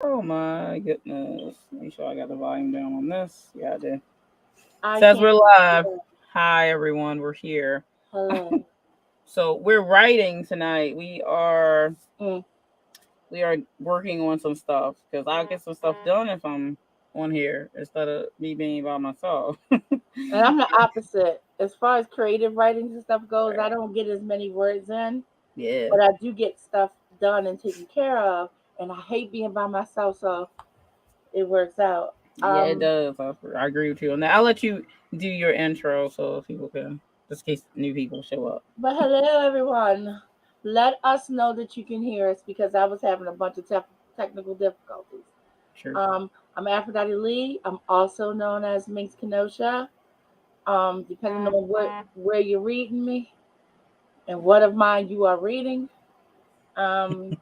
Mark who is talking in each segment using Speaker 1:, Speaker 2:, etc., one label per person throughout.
Speaker 1: Oh my goodness. Make sure I got the volume down on this. Yeah, I did.
Speaker 2: I
Speaker 1: Says
Speaker 2: can't
Speaker 1: we're live.
Speaker 2: hear.
Speaker 1: Hi everyone, we're here.
Speaker 2: Hello.
Speaker 1: So we're writing tonight.
Speaker 2: Mm.
Speaker 1: We are working on some stuff because I'll get some stuff done if I'm on here instead of me being by myself.
Speaker 2: And I'm the opposite. As far as creative writings and stuff goes, I
Speaker 1: Right.
Speaker 2: don't get as many words in,
Speaker 1: Yeah.
Speaker 2: but I do get stuff done and taken care of. And I hate being by myself, so it works out.
Speaker 1: Yeah, it does. I agree with you on that. I'll let you do your intro so people can, just in case new people show up.
Speaker 2: But hello, everyone. Let us know that you can hear us because I was having a bunch of technical difficulties.
Speaker 1: Sure.
Speaker 2: I'm Aphrodite Lee. I'm also known as Minx Kenosha. Depending on where you're reading me and what of mine you are reading. Um,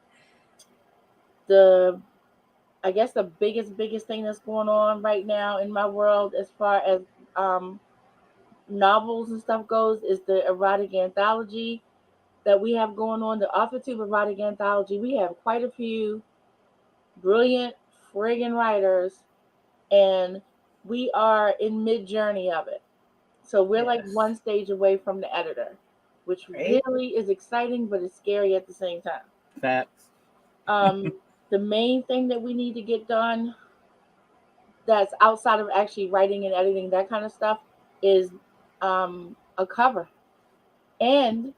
Speaker 2: the I guess the biggest thing that's going on right now in my world, as far as um, novels and stuff goes, is the erotic anthology that we have going on. The Aphrodite erotic anthology. We have quite a few brilliant friggin' writers, and we are in mid journey of it. So we're like
Speaker 1: Yes.
Speaker 2: one stage away from the editor, which
Speaker 1: Right.
Speaker 2: really is exciting, but it's scary at the same time.
Speaker 1: Facts.
Speaker 2: Um, the main thing that we need to get done that's outside of actually writing and editing that kind of stuff is a cover, and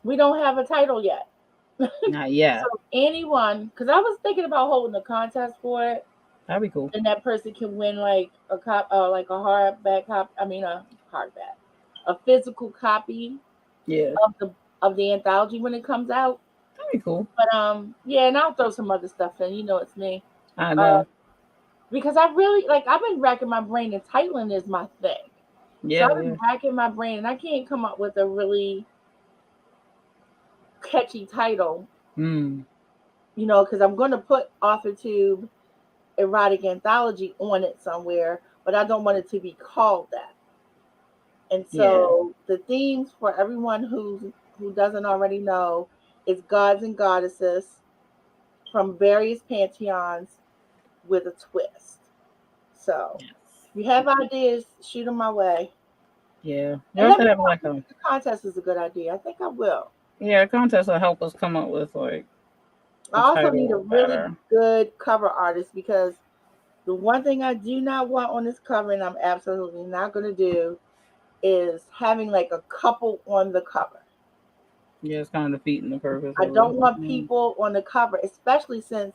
Speaker 2: we don't have a title yet.
Speaker 1: Not yet.
Speaker 2: So anyone, because I was thinking about holding a contest for it,
Speaker 1: That'd be cool.
Speaker 2: and that person can win like like a hardback copy. I mean a hardback, a physical copy
Speaker 1: Yeah.
Speaker 2: of the anthology when it comes out.
Speaker 1: That'd be cool.
Speaker 2: But yeah, and I'll throw some other stuff in. You know, it's me.
Speaker 1: I
Speaker 2: Uh,
Speaker 1: know.
Speaker 2: because I really like I've been racking my brain, and titling is my thing. So
Speaker 1: Yeah,
Speaker 2: I've been
Speaker 1: yeah.
Speaker 2: racking my brain, and I can't come up with a really catchy title.
Speaker 1: Hmm.
Speaker 2: Because I'm going to put AuthorTube erotic anthology on it somewhere, but I don't want it to be called that. And
Speaker 1: Yeah.
Speaker 2: so the themes for everyone who doesn't already know is gods and goddesses from various pantheons with a twist. So
Speaker 1: Yes.
Speaker 2: if you have ideas, shoot them my way.
Speaker 1: Yeah. We
Speaker 2: And
Speaker 1: have
Speaker 2: let
Speaker 1: to
Speaker 2: me
Speaker 1: have
Speaker 2: know
Speaker 1: like
Speaker 2: if
Speaker 1: a
Speaker 2: the contest is a good idea. I think I will.
Speaker 1: a contest will help us come up with like
Speaker 2: I
Speaker 1: a
Speaker 2: also need a
Speaker 1: title
Speaker 2: really
Speaker 1: better.
Speaker 2: good cover artist because the one thing I do not want on this cover, and I'm absolutely not going to do, is having like a couple on the cover.
Speaker 1: Yeah, it's kind of defeating the purpose
Speaker 2: I
Speaker 1: of it.
Speaker 2: don't want
Speaker 1: Mm.
Speaker 2: people on the cover, especially since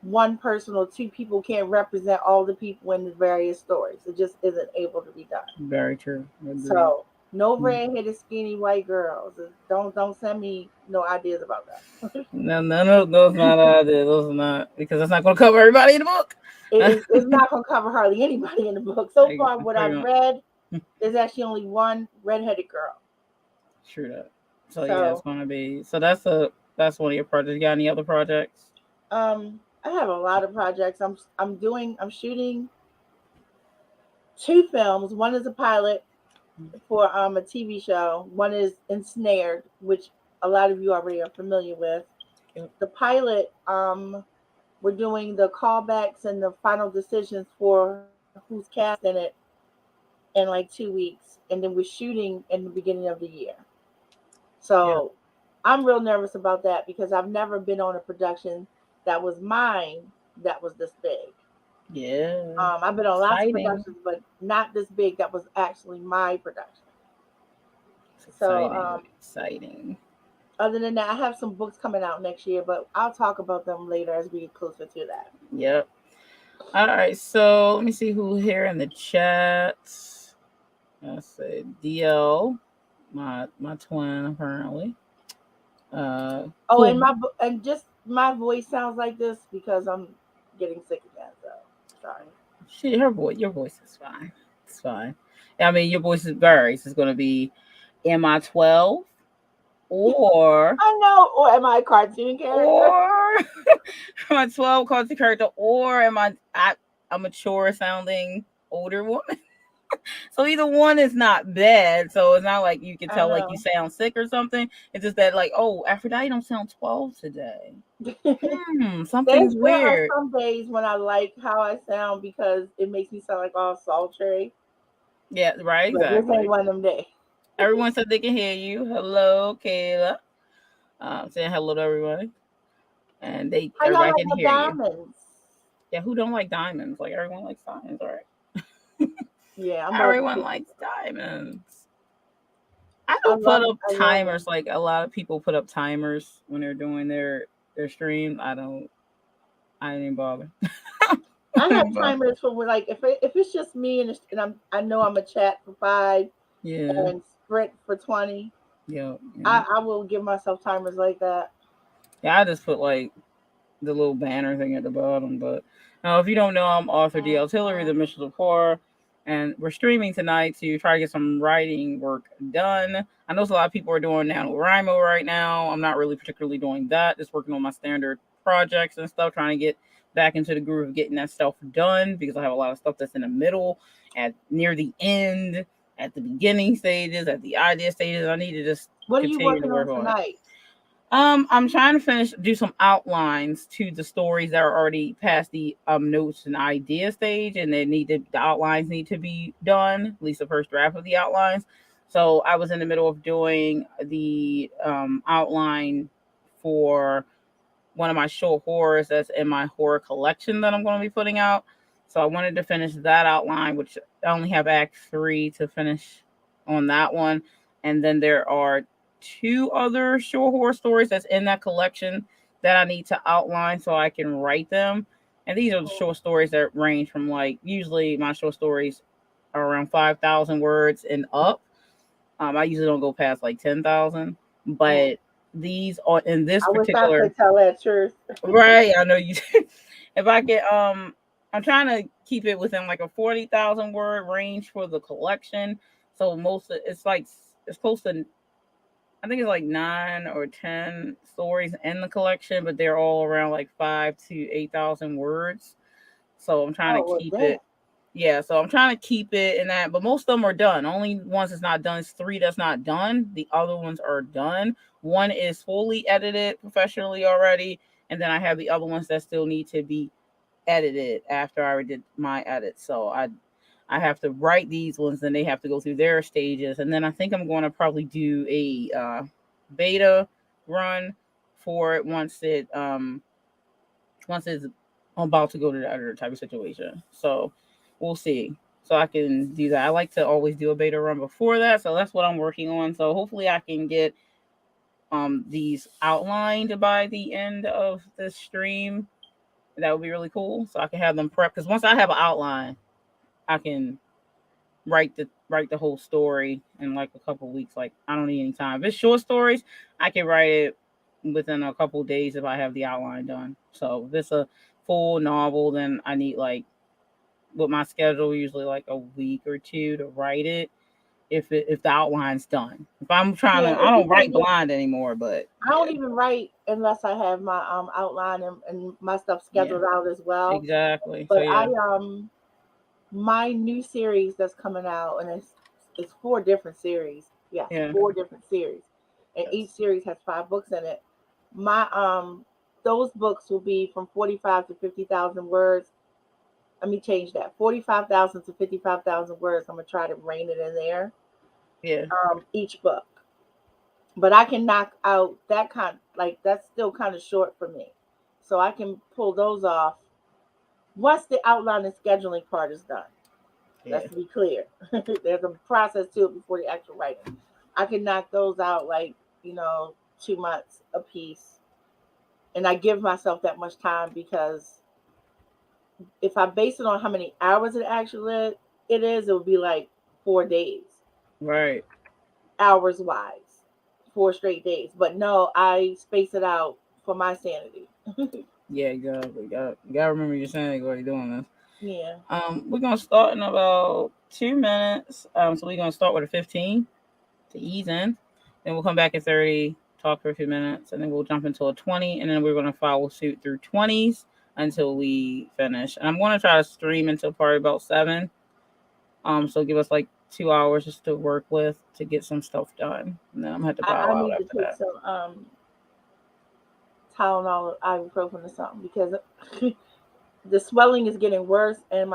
Speaker 2: one person or two people can't represent all the people in the various stories. It just isn't able to be done.
Speaker 1: Very true. Agreed.
Speaker 2: So no
Speaker 1: Mm.
Speaker 2: red-headed skinny white girls. Don't send me no ideas about that.
Speaker 1: No, none of those not ideas. Those are not because that's not going to cover everybody in the book.
Speaker 2: It's not gonna cover hardly anybody in the book. So
Speaker 1: Like,
Speaker 2: far, what
Speaker 1: pretty
Speaker 2: I've
Speaker 1: much.
Speaker 2: read, there's actually only one redheaded girl.
Speaker 1: True that. So yeah, it's
Speaker 2: So
Speaker 1: gonna be. So that's one of your projects. You got any other projects?
Speaker 2: I have a lot of projects. I'm shooting two films. One is a pilot for a TV show. One is Ensnared, which a lot of you already are familiar with.
Speaker 1: Yep.
Speaker 2: The pilot, we're doing the callbacks and the final decisions for who's cast in it in like 2 weeks, and then we're shooting in the beginning of the year.
Speaker 1: Yep.
Speaker 2: So I'm real nervous about that because I've never been on a production that was mine that was this big.
Speaker 1: Yeah.
Speaker 2: I've been on lots of
Speaker 1: Exciting.
Speaker 2: productions, but not this big that was actually my production.
Speaker 1: It's
Speaker 2: So
Speaker 1: exciting. Exciting.
Speaker 2: other than that, I have some books coming out next year, but I'll talk about them later as we get closer to that.
Speaker 1: Yep. All right. So let me see who here in the chat. Let's say DL, my twin apparently.
Speaker 2: Oh, and
Speaker 1: Cool.
Speaker 2: and just my voice sounds like this because I'm getting sick again. So sorry.
Speaker 1: Her voice. Your voice is fine. It's fine. I mean, your voice is varies. It's gonna be, am I 12 or
Speaker 2: I know. Or am I a cartoon character?
Speaker 1: or am I 12 cartoon character or am I a mature sounding older woman? So either one is not bad. So it's not like you can
Speaker 2: I
Speaker 1: tell like you
Speaker 2: know.
Speaker 1: sound sick or something. It's just that like, oh, Aphrodite don't sound 12 today. Something's
Speaker 2: There are
Speaker 1: weird.
Speaker 2: some days when I like how I sound because it makes me sound like all sultry,
Speaker 1: Yeah, right,
Speaker 2: but this ain't
Speaker 1: exactly.
Speaker 2: one of them days.
Speaker 1: Everyone said they can hear you. Hello, Kayla. Saying hello to everybody. And
Speaker 2: How y'all
Speaker 1: everybody
Speaker 2: like
Speaker 1: can
Speaker 2: my
Speaker 1: hear you.
Speaker 2: diamonds?
Speaker 1: Yeah, who don't like diamonds? Like everyone likes diamonds, right?
Speaker 2: Yeah, I'm about to
Speaker 1: Everyone
Speaker 2: put.
Speaker 1: likes diamonds. I
Speaker 2: I
Speaker 1: don't put
Speaker 2: love
Speaker 1: up
Speaker 2: I love them.
Speaker 1: timers like a lot of people put up timers when they're doing their stream. I didn't bother.
Speaker 2: I have
Speaker 1: But
Speaker 2: timers for when, like, if it's just me and I know I'm a chat for 5
Speaker 1: yeah,
Speaker 2: and sprint for 20.
Speaker 1: yeah, yeah.
Speaker 2: I will give myself timers like that.
Speaker 1: Yeah, I just put like the little banner thing at the bottom. But now, if you don't know, I'm author Tillery, the Mission of Horror, and we're streaming tonight to try to get some writing work done. I know a lot of people are doing NaNoWriMo right now. I'm not really particularly doing that. Just working on my standard projects and stuff, trying to get back into the groove of getting that stuff done because I have a lot of stuff that's in the middle, at near the end, at the beginning stages, at the idea stages. I need to just
Speaker 2: What are you
Speaker 1: continue to
Speaker 2: working
Speaker 1: work
Speaker 2: on
Speaker 1: on it.
Speaker 2: tonight?
Speaker 1: I'm trying to do some outlines to the stories that are already past the notes and idea stage, and the outlines need to be done, at least the first draft of the outlines. So I was in the middle of doing the outline for one of my short horrors that's in my horror collection that I'm going to be putting out. So I wanted to finish that outline, which I only have Act 3 to finish on that one. And then there are two other short horror stories that's in that collection that I need to outline so I can write them. And these are the short stories that range from like usually my short stories are around 5,000 words and up. I usually don't go past like 10,000,
Speaker 2: Mm.
Speaker 1: but these are in this
Speaker 2: I wish I
Speaker 1: particular.
Speaker 2: could tell that truth.
Speaker 1: Right, I know you. If I get, I'm trying to keep it within like a 40,000 word range for the collection. So most of it's like it's close to, I think it's like 9 or 10 stories in the collection, but they're all around like 5 to 8,000 words. So I'm trying
Speaker 2: Oh
Speaker 1: to
Speaker 2: well,
Speaker 1: keep
Speaker 2: damn.
Speaker 1: it. Yeah, so I'm trying to keep it in that, but most of them are done. Only ones that's not done is 3 that's not done. The other ones are done. One is fully edited professionally already, and then I have the other ones that still need to be edited after I did my edit. So I have to write these ones, then they have to go through their stages, and then I think I'm going to probably do a beta run for it once it's about to go to the editor type of situation. So we'll see. So I can do that. I like to always do a beta run before that, so that's what I'm working on. So hopefully I can get these outlined by the end of the stream. That would be really cool. So I can have them prep because once I have an outline, I can write the whole story in like a couple weeks. Like I don't need any time. If it's short stories, I can write it within a couple days if I have the outline done. So if it's a full novel, then I need like with my schedule usually like a week or two to write it. If the outline's done. If I'm trying
Speaker 2: Yeah,
Speaker 1: to, I
Speaker 2: if you
Speaker 1: don't
Speaker 2: can
Speaker 1: write
Speaker 2: get,
Speaker 1: blind anymore, but
Speaker 2: I don't
Speaker 1: yeah,
Speaker 2: even write unless I have my outline and my stuff
Speaker 1: yeah,
Speaker 2: scheduled out as well.
Speaker 1: exactly. So
Speaker 2: But
Speaker 1: yeah,
Speaker 2: my new series that's coming out, and it's 4 different series. Yes,
Speaker 1: yeah,
Speaker 2: 4 different series, and each
Speaker 1: yes,
Speaker 2: series has 5 books in it. My those books will be from 45 to 50,000 words. Let me change that. 45,000 to 55,000 words. I'm gonna try to rein it in there.
Speaker 1: yeah,
Speaker 2: Each book, but I can knock out that kind. Like that's still kind of short for me, so I can pull those off once the outline and scheduling part is done.
Speaker 1: yeah.
Speaker 2: Let's be clear. There's a process to it before the actual writing. I can knock those out like, 2 months a piece. And I give myself that much time because if I base it on how many hours it is, it would be like 4 days,
Speaker 1: Right.
Speaker 2: hours wise, 4 straight days. But no, I space it out for my sanity.
Speaker 1: Yeah, exactly. You gotta remember you're saying while you're doing this.
Speaker 2: Yeah.
Speaker 1: We're gonna start in about 2 minutes. So we're gonna start with a 15 to ease in. Then we'll come back at 30, talk for a few minutes, and then we'll jump into a 20, and then we're gonna follow suit through 20s until we finish. And I'm gonna try to stream until probably about 7. So give us like 2 hours just to work with to get some stuff done, and then I'm gonna have to bow
Speaker 2: I
Speaker 1: out
Speaker 2: need to
Speaker 1: after
Speaker 2: take
Speaker 1: that.
Speaker 2: some Tylenol or ibuprofen or something because the swelling is getting worse, and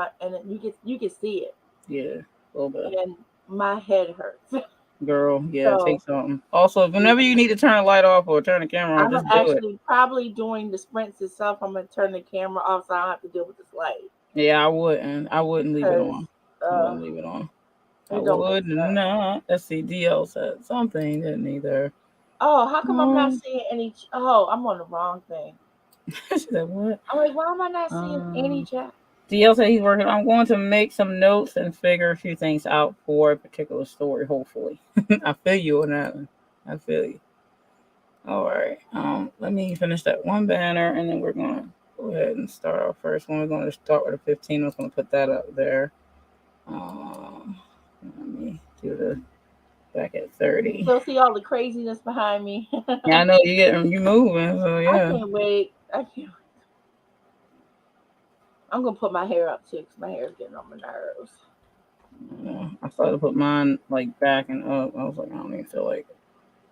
Speaker 2: you can see it,
Speaker 1: Yeah, a little bit.
Speaker 2: and my head hurts.
Speaker 1: Girl, yeah, take
Speaker 2: So
Speaker 1: something. Also, whenever you need to turn the light off or turn the camera on,
Speaker 2: I'm
Speaker 1: just do it.
Speaker 2: actually probably doing the sprints itself. I'm gonna turn the camera off so I don't have to deal with this light
Speaker 1: Yeah, I wouldn't. I wouldn't leave it
Speaker 2: because
Speaker 1: on. I
Speaker 2: uh,
Speaker 1: wouldn't leave it on. I
Speaker 2: it don't make
Speaker 1: would
Speaker 2: sense.
Speaker 1: not. Let's see. DL said something, didn't either.
Speaker 2: Oh, how come I'm not
Speaker 1: Um,
Speaker 2: seeing any? Oh, I'm on the wrong thing.
Speaker 1: she said what?
Speaker 2: I'm like, why am I not seeing any
Speaker 1: Um,
Speaker 2: chat?
Speaker 1: DL said he's working. I'm going to make some notes and figure a few things out for a particular story. Hopefully, I feel you on that one. I feel you. All right. Let me finish that one banner, and then we're gonna go ahead and start our first one. We're going to start with a 15. I was going to put that up there. Let me do the back at
Speaker 2: You
Speaker 1: 30.
Speaker 2: still see all the craziness behind me.
Speaker 1: Yeah, I know you moving. So
Speaker 2: I
Speaker 1: yeah.
Speaker 2: can't wait. I can't. I'm gonna put my hair up too because my hair is getting on my nerves.
Speaker 1: Yeah, I started to put mine like back and up. I was like, I don't even feel like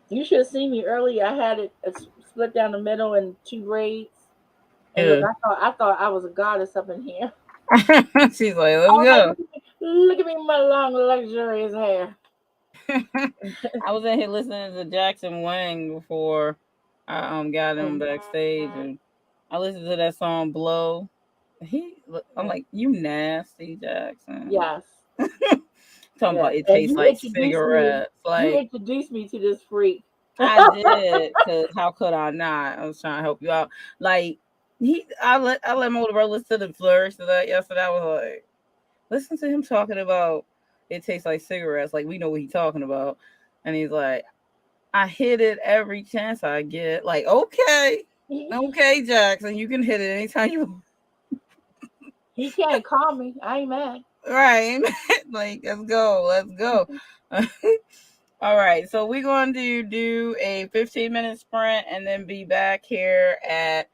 Speaker 2: You should have seen me earlier. I had it split down the middle in two braids. And look,
Speaker 1: it.
Speaker 2: I thought I was a goddess up in here.
Speaker 1: Yeah. She's like,
Speaker 2: I
Speaker 1: let's
Speaker 2: was like,
Speaker 1: go.
Speaker 2: look at me, my long, luxurious hair.
Speaker 1: I was in here listening to Jackson Wang before I got him backstage, and I listened to that song "Blow." I'm like, you nasty Jackson.
Speaker 2: Yes,
Speaker 1: Talking
Speaker 2: yes.
Speaker 1: about it
Speaker 2: And
Speaker 1: tastes like cigarettes.
Speaker 2: you
Speaker 1: Like
Speaker 2: introduced me to this freak.
Speaker 1: I did, cause how could I not? I was trying to help you out. Like I let my older brother listen to the flourish of that yesterday. I was like, listen to him talking about it tastes like cigarettes. Like we know what he's talking about, and he's like, I hit it every chance I get. Like okay, Jackson, you can hit it anytime you.
Speaker 2: He can't call me. I ain't mad.
Speaker 1: Right, like let's go. All right, so we're going to do a 15-minute sprint and then be back here at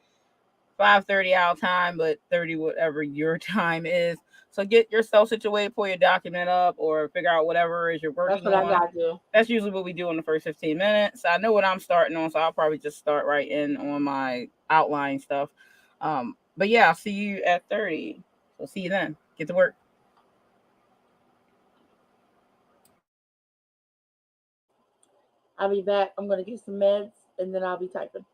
Speaker 1: 5:30 our time, but 30 whatever your time is. So get yourself situated, pull your document up, or figure out whatever it is you're
Speaker 2: That's
Speaker 1: working
Speaker 2: what I
Speaker 1: on.
Speaker 2: gotta do.
Speaker 1: That's usually what we do in the first 15 minutes. I know what I'm starting on, so I'll probably just start right in on my outline stuff. But yeah, I'll see you at 30. So see you then. Get to work.
Speaker 2: I'll be back. I'm gonna get some meds and then I'll be typing.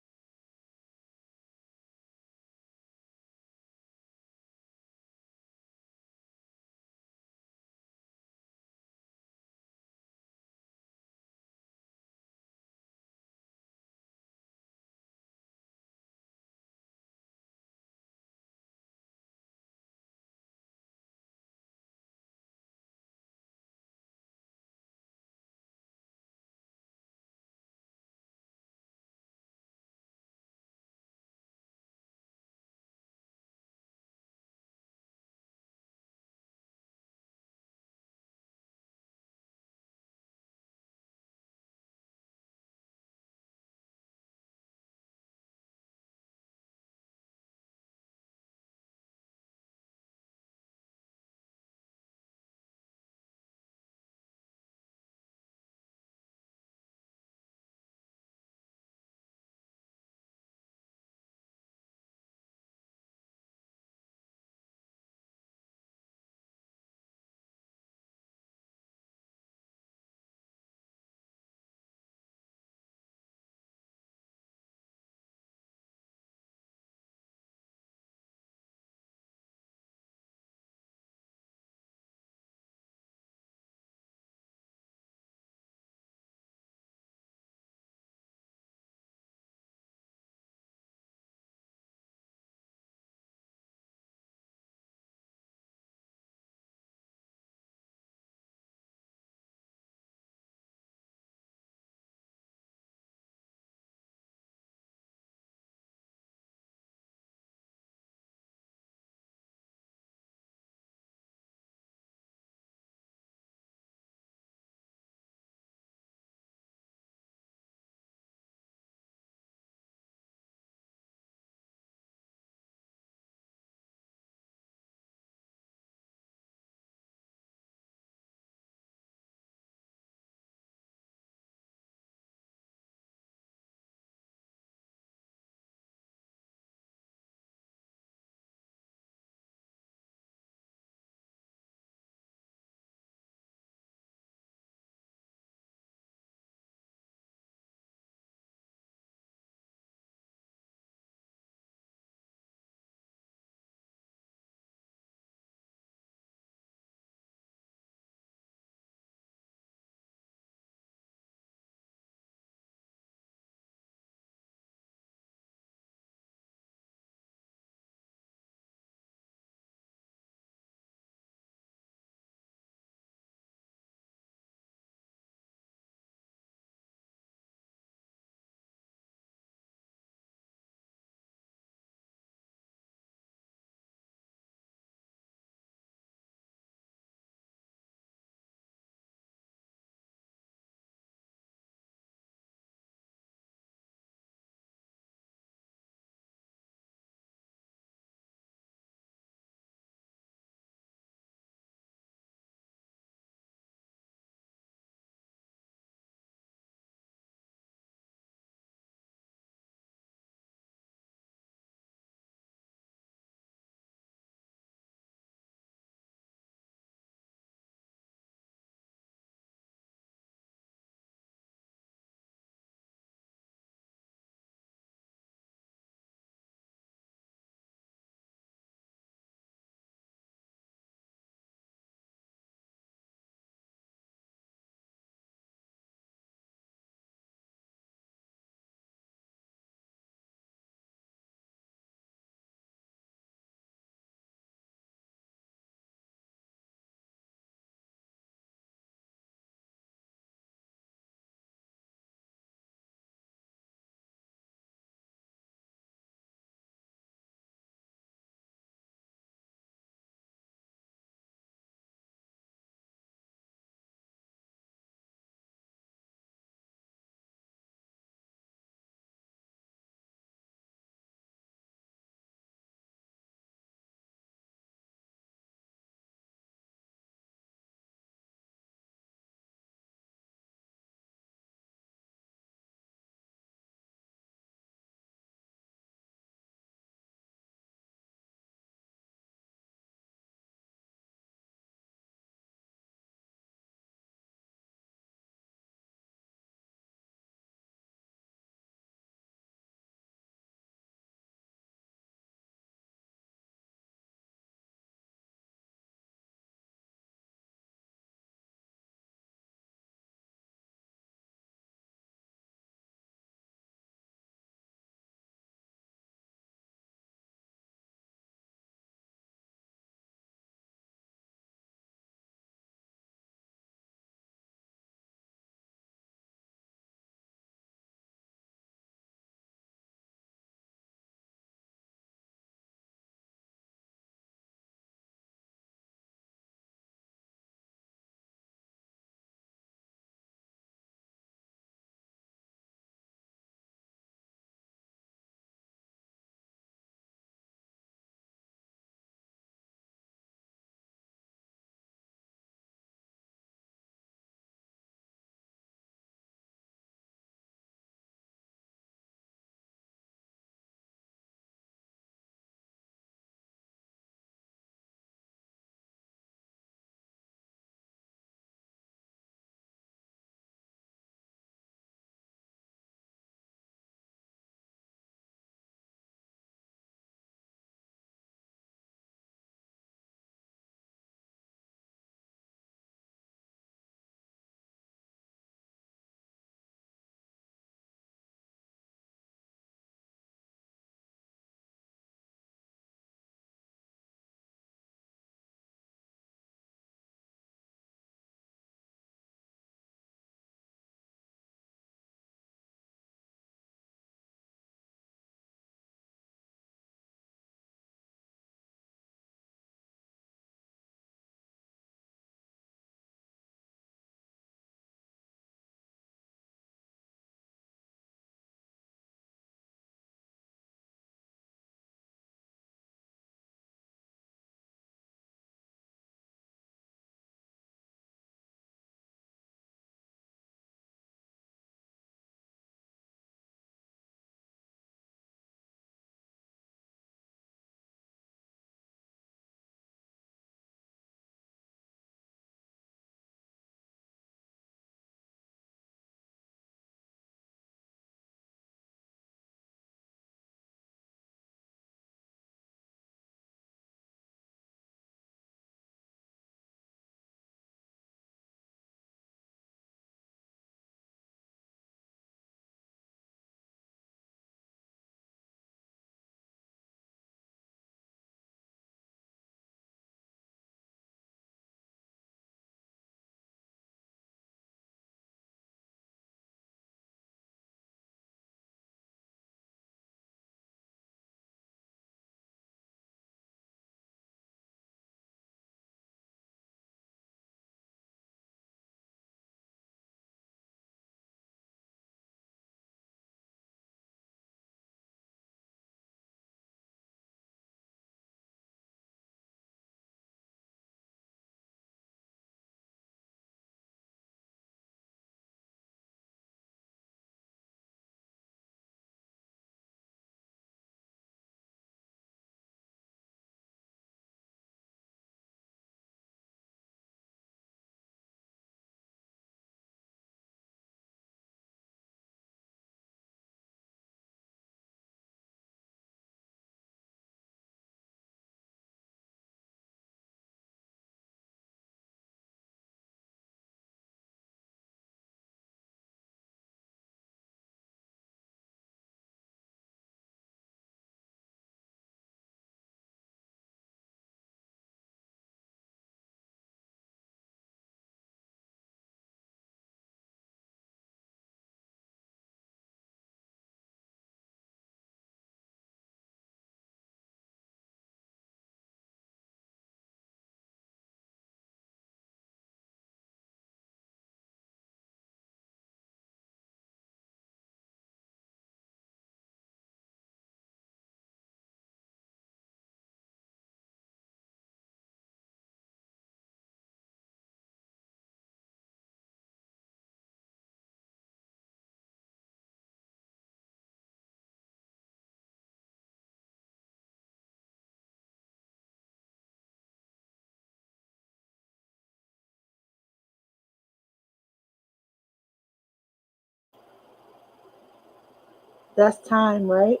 Speaker 2: That's time, right?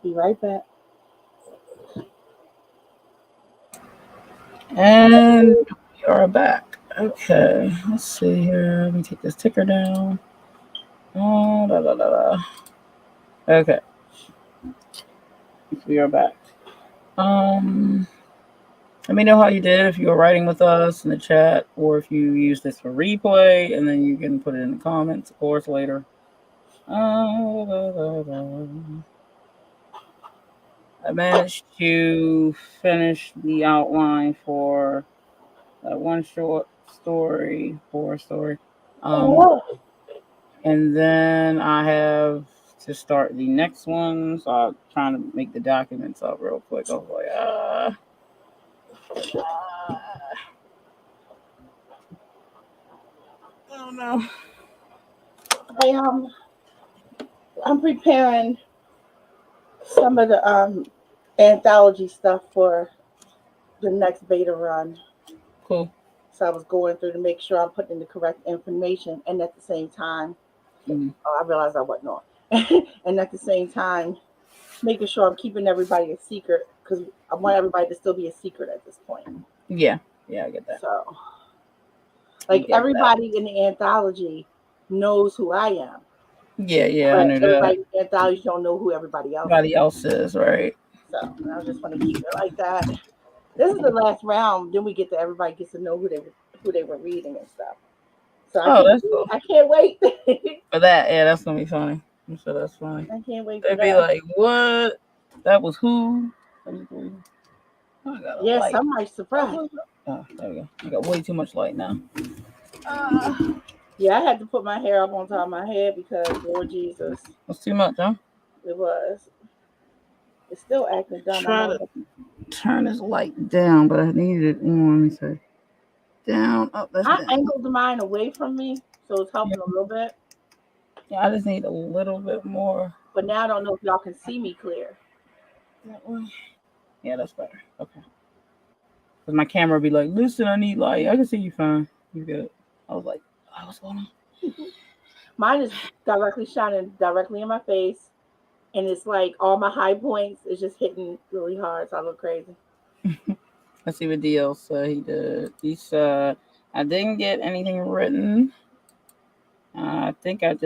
Speaker 2: Be right back.
Speaker 1: And we are back. Okay, let's see here. Let me take this ticker down. Oh, da, da, da, da. Okay, we are back. Let me know how you did if you were writing with us in the chat, or if you use this for replay, and then you can put it in the comments, of course, later. I managed to finish the outline for that one short story, horror story. And then I have to start the next one. So I'm trying to make the documents up real quick. I was like, oh no.
Speaker 2: I'm preparing some of the anthology stuff for the next beta run.
Speaker 1: Cool.
Speaker 2: So I was going through to make sure I'm putting the correct information, and at the same time, I realized I wasn't on. And at the same time, making sure I'm keeping everybody a secret, because I want everybody to still be a secret at this point.
Speaker 1: Yeah, I get that.
Speaker 2: So, like, everybody in the anthology knows who I am.
Speaker 1: Yeah,
Speaker 2: but
Speaker 1: I knew
Speaker 2: everybody
Speaker 1: that.
Speaker 2: in the anthology don't know who everybody else
Speaker 1: is, right?
Speaker 2: So I just want to keep it like that. This is the last round. Then we get to everybody gets to know who they were reading and stuff. So
Speaker 1: that's cool.
Speaker 2: I can't wait
Speaker 1: for that. Yeah, that's gonna be funny. I'm sure that's funny.
Speaker 2: I can't wait.
Speaker 1: They'd be like, "What? That was who?"
Speaker 2: Yeah, somebody's surprised.
Speaker 1: Oh, there we go. I got way too much light now.
Speaker 2: Yeah, I had to put my hair up on top of my head because Lord Jesus,
Speaker 1: that's too much, huh?
Speaker 2: It was. It's still acting dumb.
Speaker 1: Try to turn this light down, but I needed it on. Let me see. Down, up. That's
Speaker 2: I
Speaker 1: down.
Speaker 2: angled mine away from me, so it's helping a little bit.
Speaker 1: Yeah, I just need a little bit more.
Speaker 2: But now I don't know if y'all can see me clear.
Speaker 1: That way. Yeah, that's better. Okay. Because my camera be like, listen, I need light. I can see you fine. You good. I was like, oh, what's going on?
Speaker 2: Mine is directly shining directly in my face. And it's like all my high points is just hitting really hard. So I look crazy.
Speaker 1: Let's see what DL he did. He said, I didn't get anything written. I think I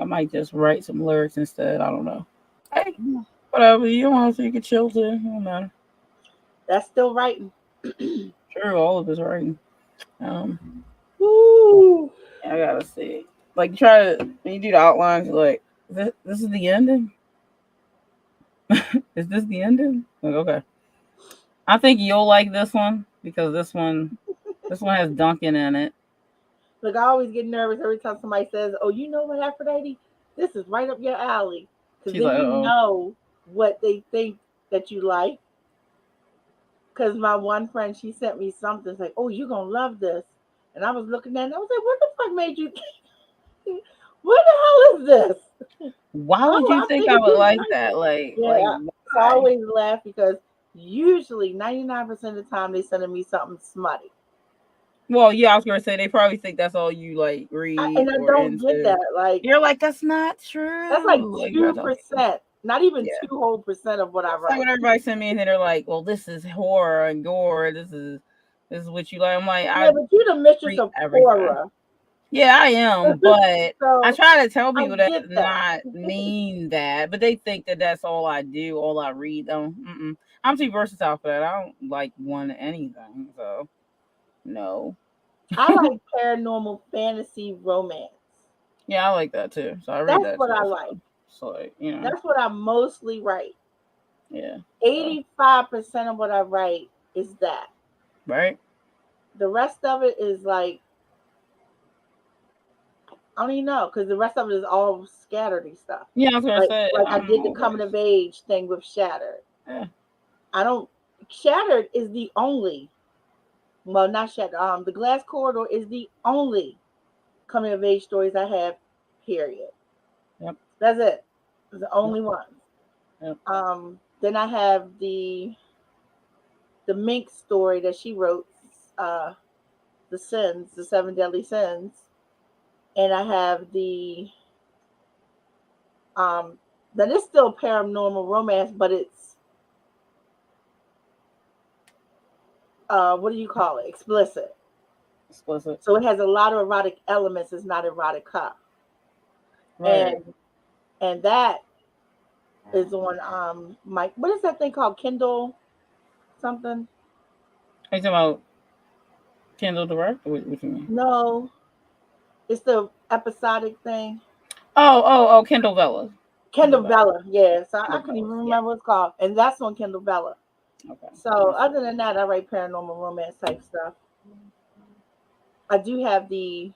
Speaker 1: might just write some lyrics instead. I don't know. Hey, whatever. You want to, so you can chill too. It don't matter.
Speaker 2: That's still writing.
Speaker 1: Sure, all of it's writing.
Speaker 2: Woo.
Speaker 1: I gotta see. Like, try to, when you do the outlines, like, this is the ending? Is this the ending? Like, okay. I think you'll like this one because this one has Duncan in it.
Speaker 2: Look, I always get nervous every time somebody says, "Oh, you know what, Aphrodite? This is right up your alley." Because then like, you know what they think that you like. Because my one friend, she sent me something. It's like, "Oh, you're gonna love this," and I was looking at it. And I was like, "What the fuck made you? What the hell is this?
Speaker 1: Why would you think I would like that? Like,
Speaker 2: yeah, I always laugh because usually 99% of the time they sending me something smutty.
Speaker 1: Well, yeah, I was gonna say they probably think that's all you like read,
Speaker 2: and I don't get that. Like,
Speaker 1: you're like, that's not true.
Speaker 2: That's like 2%, not even 2% of what I write.
Speaker 1: Like when everybody sent me, and they're like, "Well, this is horror and gore. This is what you like." I'm like,
Speaker 2: yeah, but you're the mistress of horror.
Speaker 1: Yeah, I am, but
Speaker 2: so
Speaker 1: I try to tell people that does not mean that, but they think that that's all I do, all I read. Though, I'm too versatile for that. I don't like one anything, so no.
Speaker 2: I like paranormal fantasy romance.
Speaker 1: Yeah, I like that too. So I read
Speaker 2: that's
Speaker 1: that.
Speaker 2: That's what I like.
Speaker 1: So you know,
Speaker 2: that's what I mostly write.
Speaker 1: Yeah.
Speaker 2: 85% of what I write is that.
Speaker 1: Right.
Speaker 2: The rest of it is like, I don't even know, because the rest of it is all scattered stuff.
Speaker 1: Yeah, I was gonna say.
Speaker 2: Like I did the coming of age thing with Shattered.
Speaker 1: Yeah.
Speaker 2: Shattered is the only. Well, not Shattered. The Glass Corridor is the only coming of age stories I have. Period.
Speaker 1: Yep.
Speaker 2: That's it. It's the only one.
Speaker 1: Yep.
Speaker 2: Then I have the Mink story that she wrote, the 7 Deadly Sins. and I have the then it's still paranormal romance, but it's what do you call it? Explicit.
Speaker 1: Explicit.
Speaker 2: So it has a lot of erotic elements. It's not erotica.
Speaker 1: Right.
Speaker 2: And that is on my what is that thing called? Kindle something?
Speaker 1: Are you talking about Kindle Direct? What you mean?
Speaker 2: No, it's the episodic thing.
Speaker 1: Oh, Kindle Vella.
Speaker 2: Kindle Vella, yeah. So I
Speaker 1: Kindle
Speaker 2: couldn't even
Speaker 1: Vella. Yeah.
Speaker 2: remember what it's called. And that's on Kindle Vella.
Speaker 1: Okay.
Speaker 2: So other than that, I write paranormal romance type stuff. I do have the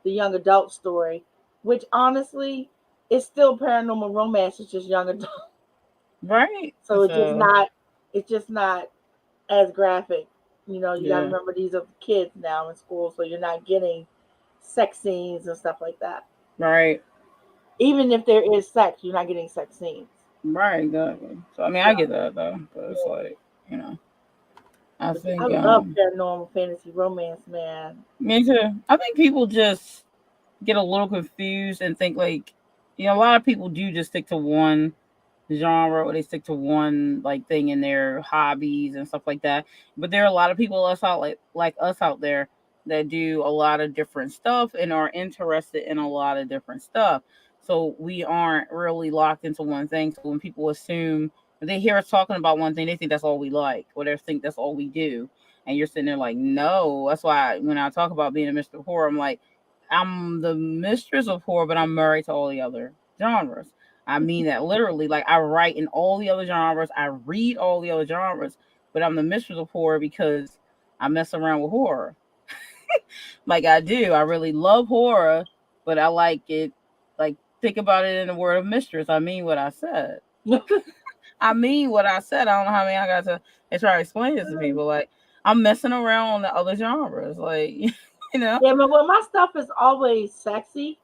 Speaker 2: young adult story, which honestly is still paranormal romance. It's just young adult.
Speaker 1: Right.
Speaker 2: So it's just not as graphic. You know, you gotta
Speaker 1: Yeah.
Speaker 2: remember these are kids now in school, so you're not getting sex scenes and stuff like that.
Speaker 1: Right.
Speaker 2: Even if there is sex, you're not getting sex scenes.
Speaker 1: Right. Exactly. So I mean,
Speaker 2: So
Speaker 1: I get that though, but it's
Speaker 2: yeah.
Speaker 1: like I
Speaker 2: But I
Speaker 1: think
Speaker 2: love paranormal fantasy romance, man.
Speaker 1: me too. I think people just get a little confused and think like a lot of people do just stick to one genre or they stick to one like thing in their hobbies and stuff like that. But there are a lot of people us out like us out there that do a lot of different stuff and are interested in a lot of different stuff. So we aren't really locked into one thing. So when people assume when they hear us talking about one thing, they think that's all we like, or they think that's all we do. And you're sitting there like, no. That's why when I talk about being a Mr. Horror, I'm like, I'm the mistress of horror, but I'm married to all the other genres. I mean that literally. Like I write in all the other genres, I read all the other genres, but I'm the mistress of horror because I mess around with horror. Like I do. I really love horror, but I like it. Like think about it in the word of mistress. I mean what I said. I mean what I said. I don't know how many I got to try to explain this to people. Like I'm messing around on the other genres. Like
Speaker 2: Yeah, but well, my stuff is always sexy.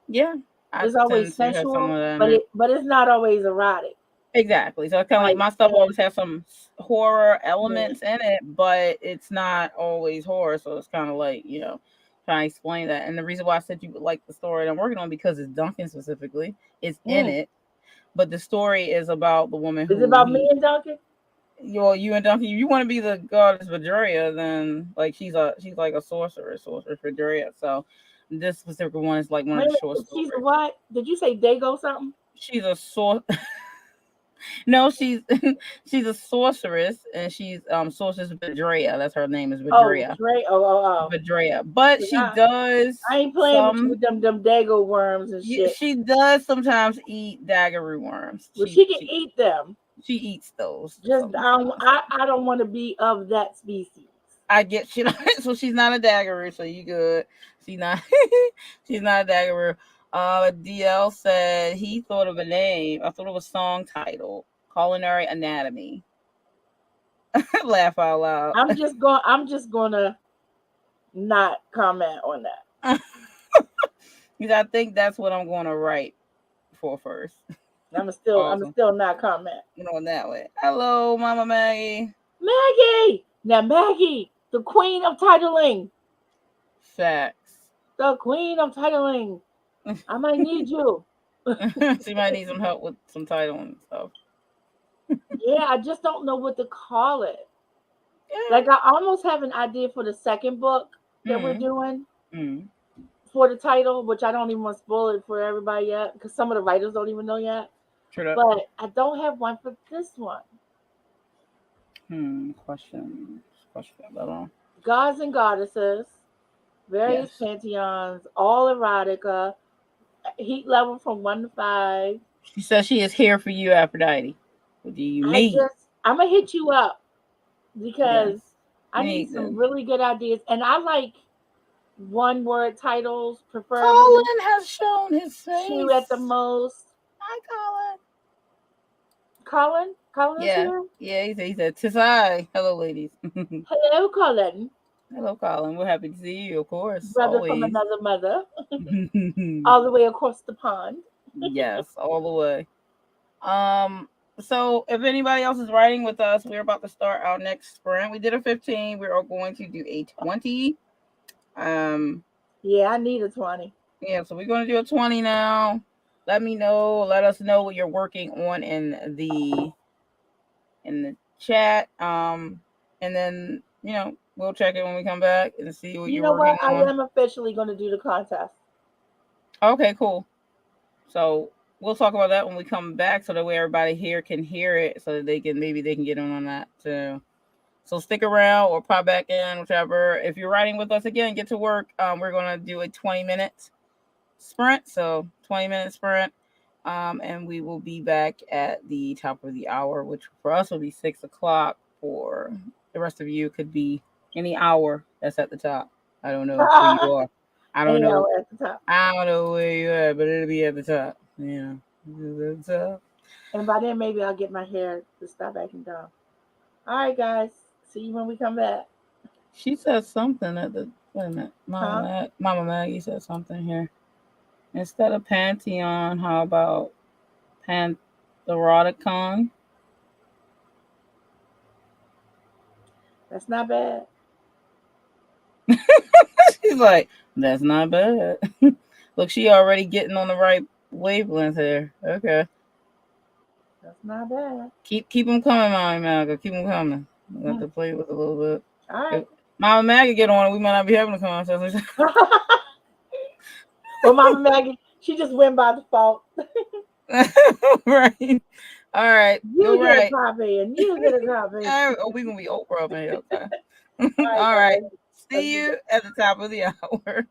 Speaker 1: Yeah, I
Speaker 2: It's always
Speaker 1: tend to have some of
Speaker 2: sensual,
Speaker 1: that in it.
Speaker 2: but it's not always erotic.
Speaker 1: Exactly. So it's kind of like
Speaker 2: Like
Speaker 1: my stuff always has some horror elements in it, but it's not always horror. So it's kind of like, trying to explain that. And the reason why I said you would like the story that I'm working on because it's Duncan specifically is in
Speaker 2: mm.
Speaker 1: it. But the story is about the woman
Speaker 2: Is it
Speaker 1: who
Speaker 2: about me and Duncan?
Speaker 1: you and Duncan, you want to be the goddess Vidria, then like she's like a sorceress Vidria. So this specific one is like one of
Speaker 2: Wait
Speaker 1: the
Speaker 2: a
Speaker 1: short
Speaker 2: minute, she's a
Speaker 1: stories.
Speaker 2: what? Did you say Dago something?
Speaker 1: She's a No, she's she's a sorceress, and she's sorceress Vidria. That's her name is
Speaker 2: Oh,
Speaker 1: Vidria.
Speaker 2: Dre. Oh.
Speaker 1: Vidria. But
Speaker 2: 'Cause
Speaker 1: she does
Speaker 2: I ain't playing with you
Speaker 1: some.
Speaker 2: with them Dago worms and shit.
Speaker 1: She does sometimes eat daggeroo worms.
Speaker 2: Well, she can eat them.
Speaker 1: She eats those
Speaker 2: Just
Speaker 1: sometimes.
Speaker 2: I don't want to be of that species.
Speaker 1: I get she so she's not a daggeroo, so you good. She's not she's not a daggeroo. DL said he thought of a name. I thought of a song title. Culinary Anatomy. Laugh out loud.
Speaker 2: I'm just gonna not comment on that.
Speaker 1: Because I think that's what I'm going to write for first.
Speaker 2: I'm
Speaker 1: Awesome.
Speaker 2: still not comment.
Speaker 1: On that way. Hello, Mama Maggie.
Speaker 2: Maggie! Now Maggie, the queen of titling.
Speaker 1: Facts.
Speaker 2: The queen of titling. I might need you.
Speaker 1: She might need some help with some titling stuff.
Speaker 2: Yeah, I just don't know what to call it.
Speaker 1: Yeah.
Speaker 2: Like I almost have an idea for the second book that we're doing for the title, which I don't even want to spoil it for everybody yet because some of the writers don't even know yet.
Speaker 1: True.
Speaker 2: But I don't have one for this one.
Speaker 1: Question. I don't know.
Speaker 2: Gods and goddesses, various pantheons, all erotica, heat level from 1 to 5.
Speaker 1: She says she is here for you, Aphrodite. What do you need?
Speaker 2: I'm gonna hit you up because I need some really good ideas, and I like one word titles preferably.
Speaker 1: Colin has shown his face.
Speaker 2: 2 at the most.
Speaker 1: Hi, Colin.
Speaker 2: Colin is here?
Speaker 1: Yeah, he said, "Tis I." Hello, ladies.
Speaker 2: Hello, Colin.
Speaker 1: Hello, Colin. We're happy to see you, of course.
Speaker 2: Brother
Speaker 1: always.
Speaker 2: from another mother. All the way across the pond.
Speaker 1: Yes, all the way. So if anybody else is writing with us, we're about to start our next sprint. We did a 15. We are going to do a 20.
Speaker 2: Yeah, I need a 20.
Speaker 1: Yeah, so we're gonna do a 20 now. Let me know. Let us know what you're working on in the chat. And then we'll check it when we come back and see what
Speaker 2: You
Speaker 1: you're
Speaker 2: know what?
Speaker 1: working
Speaker 2: I
Speaker 1: on.
Speaker 2: am officially going to do the contest.
Speaker 1: Okay, cool. So we'll talk about that when we come back, so that way everybody here can hear it, so that they can get on that too. So stick around or pop back in, whichever. If you're riding with us again, get to work. We're gonna do a 20-minute sprint, so 20-minute sprint. And we will be back at the top of the hour, which for us will be 6 o'clock. For the rest of you, could be any hour that's at the top. I don't know where you are. I don't
Speaker 2: Any
Speaker 1: know.
Speaker 2: hour at the top.
Speaker 1: I don't know where you are, but it'll be at the top. Yeah, at the top.
Speaker 2: And by then, maybe I'll get my hair to stop acting dumb. All right, guys. See you when we come back.
Speaker 1: She said something at the. Wait a minute.
Speaker 2: Huh?
Speaker 1: Mama Maggie said something here. Instead of Pantheon, how about Pantheroticon?
Speaker 2: That's not bad.
Speaker 1: She's like, that's not bad. Look, she already getting on the right wavelength here. Okay.
Speaker 2: That's not bad.
Speaker 1: Keep them coming, Mama Maggie. Keep them coming. We have to play with a little bit.
Speaker 2: All right.
Speaker 1: If Mama Maggie get on it, we might not be having a contest.
Speaker 2: Well, Mama Maggie, she just went by default.
Speaker 1: Right. All right.
Speaker 2: You
Speaker 1: You're
Speaker 2: get a
Speaker 1: right.
Speaker 2: copy, and you get a copy.
Speaker 1: Oh, we gonna be Oprah up in here. Okay.
Speaker 2: All right,
Speaker 1: All right.
Speaker 2: guys.
Speaker 1: See you at the top of the hour.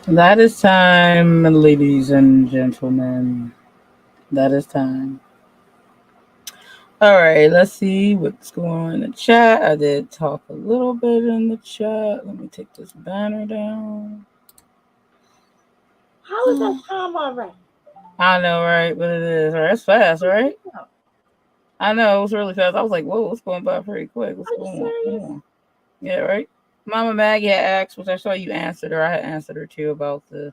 Speaker 1: That is time, ladies and gentlemen. That is time. All right, let's see what's going on in the chat. I did talk a little bit in the chat. Let me take this banner down.
Speaker 2: How is that time already?
Speaker 1: I know, right? But it is. All right, it's fast, right? I know, it was really fast. I was like, whoa, it's going by pretty quick. What's going on? Yeah, right? Mama Maggie had asked, which I saw you answered her. I had answered her too about the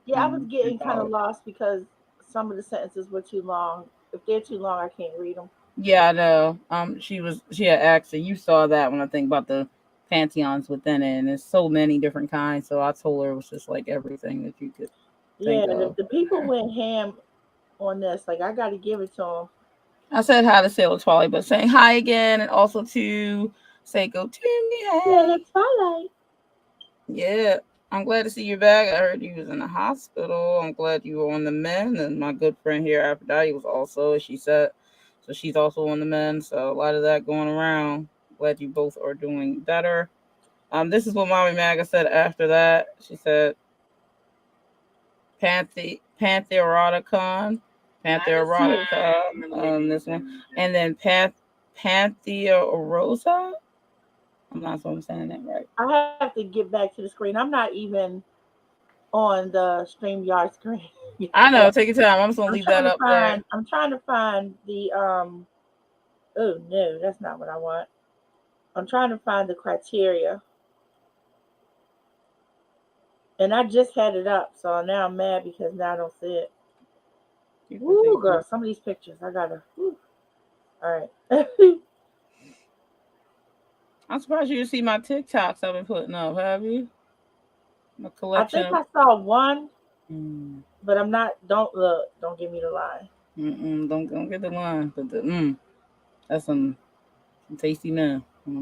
Speaker 2: Yeah, I was getting kind of lost because some of the sentences were too long. If they're too long, I can't read them.
Speaker 1: Yeah, I know. She had asked, and you saw that when I think about the pantheons within it, and there's so many different kinds. So I told her it was just like everything that you could think
Speaker 2: Yeah,
Speaker 1: of.
Speaker 2: the people went ham on this. Like, I got to give it to them.
Speaker 1: I said hi to Sailor Twilight, but saying hi again, and also to Seiko Timmy.
Speaker 2: Sailor Twilight.
Speaker 1: Yeah, I'm glad to see you back. I heard you was in the hospital. I'm glad you were on the men, and my good friend here, Aphrodite, was also, as she said, so she's also on the men. So a lot of that going around. Glad you both are doing better. This is what Mommy Maga said after that. She said, Pantheroticon, this one, and then Pantheorosa. I'm not so I'm saying that right.
Speaker 2: I have to get back to the screen. I'm not even on the StreamYard screen.
Speaker 1: I know. Take your time. I'm just gonna leave that up there.
Speaker 2: I'm trying to find the Oh no, that's not what I want. I'm trying to find the criteria, and I just had it up, so now I'm mad because now I don't see it. Ooh, girl, some of these pictures I gotta. Woo. All right.
Speaker 1: I'm surprised you didn't see my TikToks I've been putting up. Have you? My collection.
Speaker 2: I think I saw one, but I'm not. Don't look. Don't give me the line.
Speaker 1: Don't get the line. But that's some tasty now.
Speaker 2: Yeah,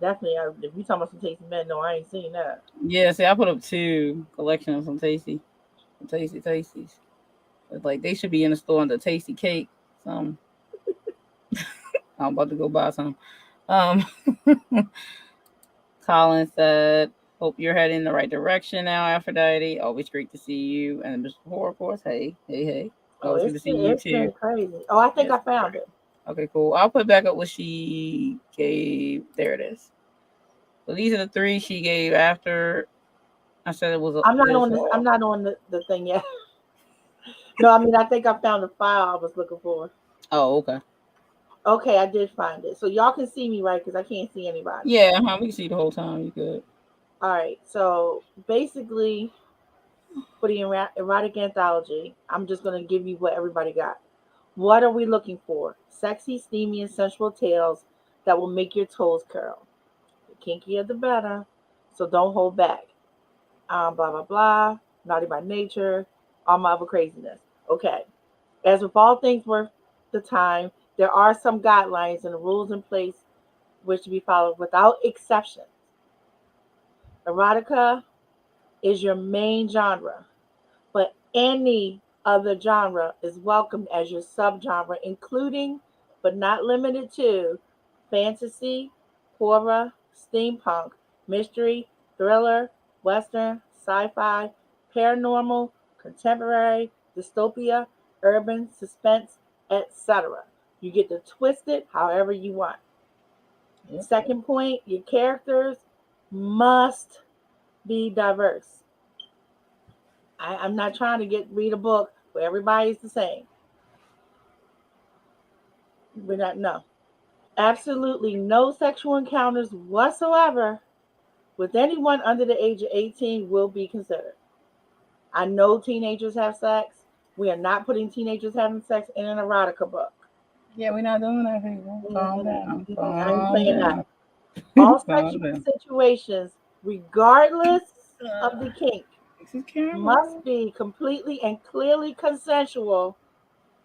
Speaker 2: definitely. If you talking about some tasty men, no, I ain't seen that.
Speaker 1: Yeah, see, I put up 2 collection of some tasties. It's like they should be in the store under tasty cake. Some. I'm about to go buy some. Colin said, "Hope you're heading in the right direction now, Aphrodite. Always great to see you." And Mr. Horror, of course. Hey.
Speaker 2: Oh, it's been crazy. Oh, I think I found it.
Speaker 1: Okay, cool. I'll put back up what she gave. There it is. So these are the 3 she gave after I said it was.
Speaker 2: I'm not on this. I'm not on the thing yet. No, I mean I think I found the file I was looking for.
Speaker 1: Oh, okay.
Speaker 2: Okay, I did find it. So y'all can see me, right? Because I can't see anybody.
Speaker 1: Yeah, we can see the whole time. You good.
Speaker 2: All right. So basically, for the erotic anthology, I'm just going to give you what everybody got. What are we looking for? Sexy, steamy, and sensual tales that will make your toes curl. The kinkier, the better. So don't hold back. Blah, blah, blah. Naughty by nature. All my other craziness. Okay. As with all things worth the time, there are some guidelines and rules in place which to be followed without exception. Erotica is your main genre, but any other genre is welcomed as your subgenre, including but not limited to fantasy, horror, steampunk, mystery, thriller, western, sci-fi, paranormal, contemporary, dystopia, urban, suspense, etc. You get to twist it however you want. Second point, your characters must be diverse. I'm not trying to read a book where everybody's the same. We're not, no. Absolutely no sexual encounters whatsoever with anyone under the age of 18 will be considered. I know teenagers have sex. We are not putting teenagers having sex in an erotica book.
Speaker 1: Yeah, we're not doing that, people. Calm down.
Speaker 2: I ain't playing that. All sexual situations, regardless of the kink, must be completely and clearly consensual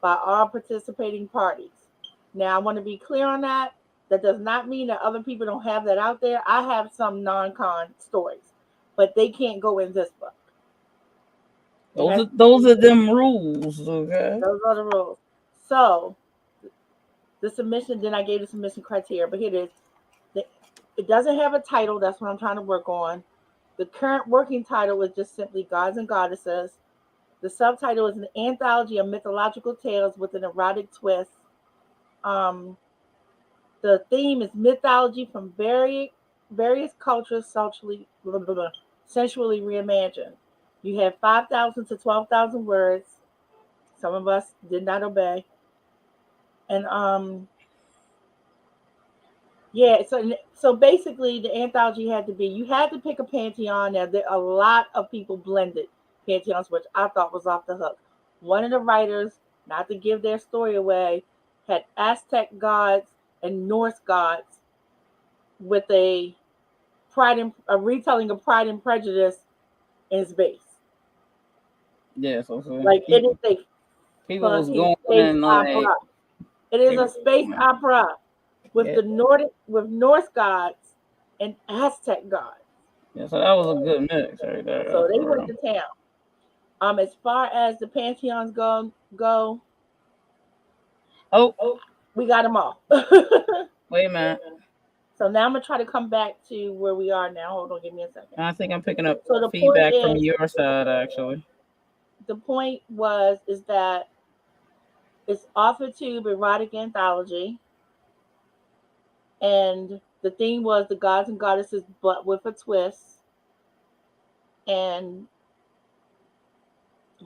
Speaker 2: by all participating parties. Now, I want to be clear on that. That does not mean that other people don't have that out there. I have some non-con stories, but they can't go in this book.
Speaker 1: Those are them rules, okay?
Speaker 2: Those are the rules. So, the submission, then I gave the submission criteria, but here it is. It doesn't have a title. That's what I'm trying to work on. The current working title is just simply Gods and Goddesses. The subtitle is an anthology of mythological tales with an erotic twist. Um, the theme is mythology from various cultures, sensually reimagined. You have 5,000 to 12,000 words. Some of us did not obey. And yeah, so basically the anthology had to be, you had to pick a pantheon. Now there a lot of people blended pantheons, which I thought was off the hook. One of the writers, not to give their story away, had Aztec gods and Norse gods with a retelling of Pride and Prejudice in space.
Speaker 1: Yeah, so
Speaker 2: Like it is a
Speaker 1: people was
Speaker 2: fucking
Speaker 1: going
Speaker 2: space
Speaker 1: in like
Speaker 2: opera. It is a space opera with
Speaker 1: yeah.
Speaker 2: with Norse gods and Aztec gods.
Speaker 1: Yeah, so that was a good mix right there.
Speaker 2: So they
Speaker 1: For
Speaker 2: went
Speaker 1: real.
Speaker 2: to town. As far as the pantheons go,
Speaker 1: Oh,
Speaker 2: we got them all.
Speaker 1: wait a minute.
Speaker 2: So now I'm gonna try to come back to where we are now. Hold on, give me a second.
Speaker 1: I think I'm picking up
Speaker 2: So the point
Speaker 1: feedback from
Speaker 2: is,
Speaker 1: your side actually.
Speaker 2: the point was is that it's off a tube erotic anthology, and the theme was the gods and goddesses, but with a twist. And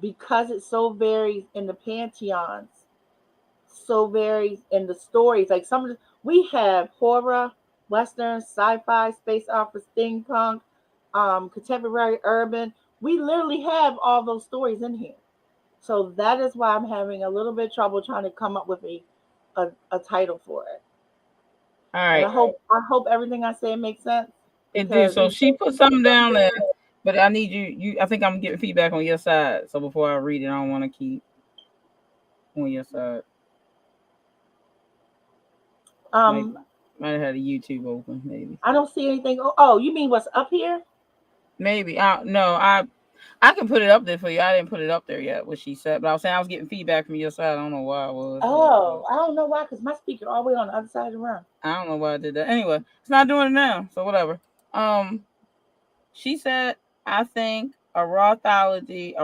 Speaker 2: because it so varies in the pantheons, so varies in the stories. Like we have horror, western, sci-fi, space opera, steampunk, contemporary, urban. We literally have all those stories in here. So that is why I'm having a little bit of trouble trying to come up with a title for it.
Speaker 1: All
Speaker 2: And
Speaker 1: right.
Speaker 2: I hope everything I say makes sense.
Speaker 1: It do.
Speaker 2: Because
Speaker 1: So she put something down there, but I need you I think I'm getting feedback on your side. So before I read it, I don't want to keep on your side. Might
Speaker 2: um
Speaker 1: might have had a YouTube open, maybe.
Speaker 2: I don't see anything. Oh, you mean what's up here?
Speaker 1: Maybe. No, I can put it up there for you. I didn't put it up there yet, what she said. But I was saying I was getting feedback from your side. I don't know why I was.
Speaker 2: Oh, I don't know why, because my speaker all the way on the other side of the room.
Speaker 1: I don't know why I did that. Anyway, it's not doing it now. So whatever. Um, she said, I think eroticology,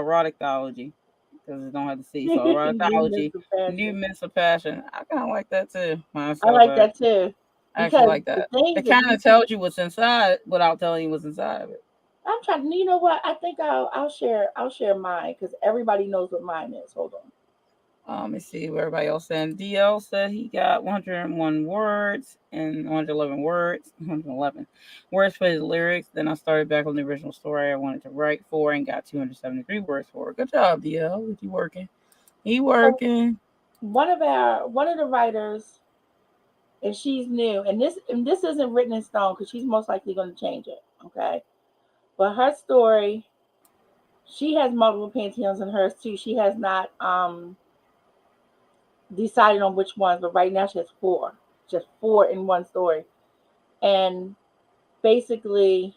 Speaker 1: because it don't have to see. So
Speaker 2: New
Speaker 1: eroticology,
Speaker 2: Mr.
Speaker 1: new
Speaker 2: Passion.
Speaker 1: myths of passion. I kind of like that too.
Speaker 2: I
Speaker 1: Myself,
Speaker 2: like that too.
Speaker 1: I actually
Speaker 2: Because
Speaker 1: like
Speaker 2: the
Speaker 1: that.
Speaker 2: things
Speaker 1: It
Speaker 2: that
Speaker 1: kind
Speaker 2: you
Speaker 1: of tells you what's inside without telling you what's inside of it.
Speaker 2: I'm trying to, you know what? I think I'll share mine because everybody knows what mine is. Hold on.
Speaker 1: Let me see what everybody else said. DL said he got 101 words and 111 words, 111 words for his lyrics. Then I started back on the original story I wanted to write for and got 273 words for it. Good job, DL. What you working? He
Speaker 2: So
Speaker 1: working.
Speaker 2: one of the writers, and she's new, and this isn't written in stone because she's most likely going to change it. Okay, but her story, she has multiple pantheons in hers too. She has not decided on which ones, but right now she has four, just four in one story, and basically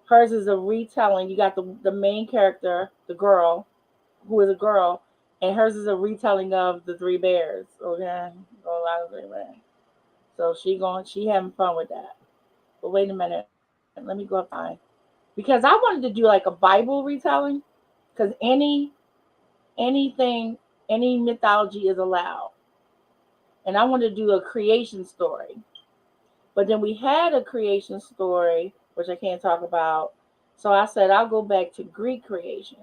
Speaker 2: hers is a retelling. You got the main character, the girl, who is a girl, and hers is a retelling of the Three Bears. Okay, a lot of Three Bears. So she having fun with that. But wait a minute, let me go up mine because I wanted to do like a Bible retelling because anything any mythology is allowed, and I wanted to do a creation story. But then we had a creation story which I can't talk about. So I said I'll go back to Greek creation.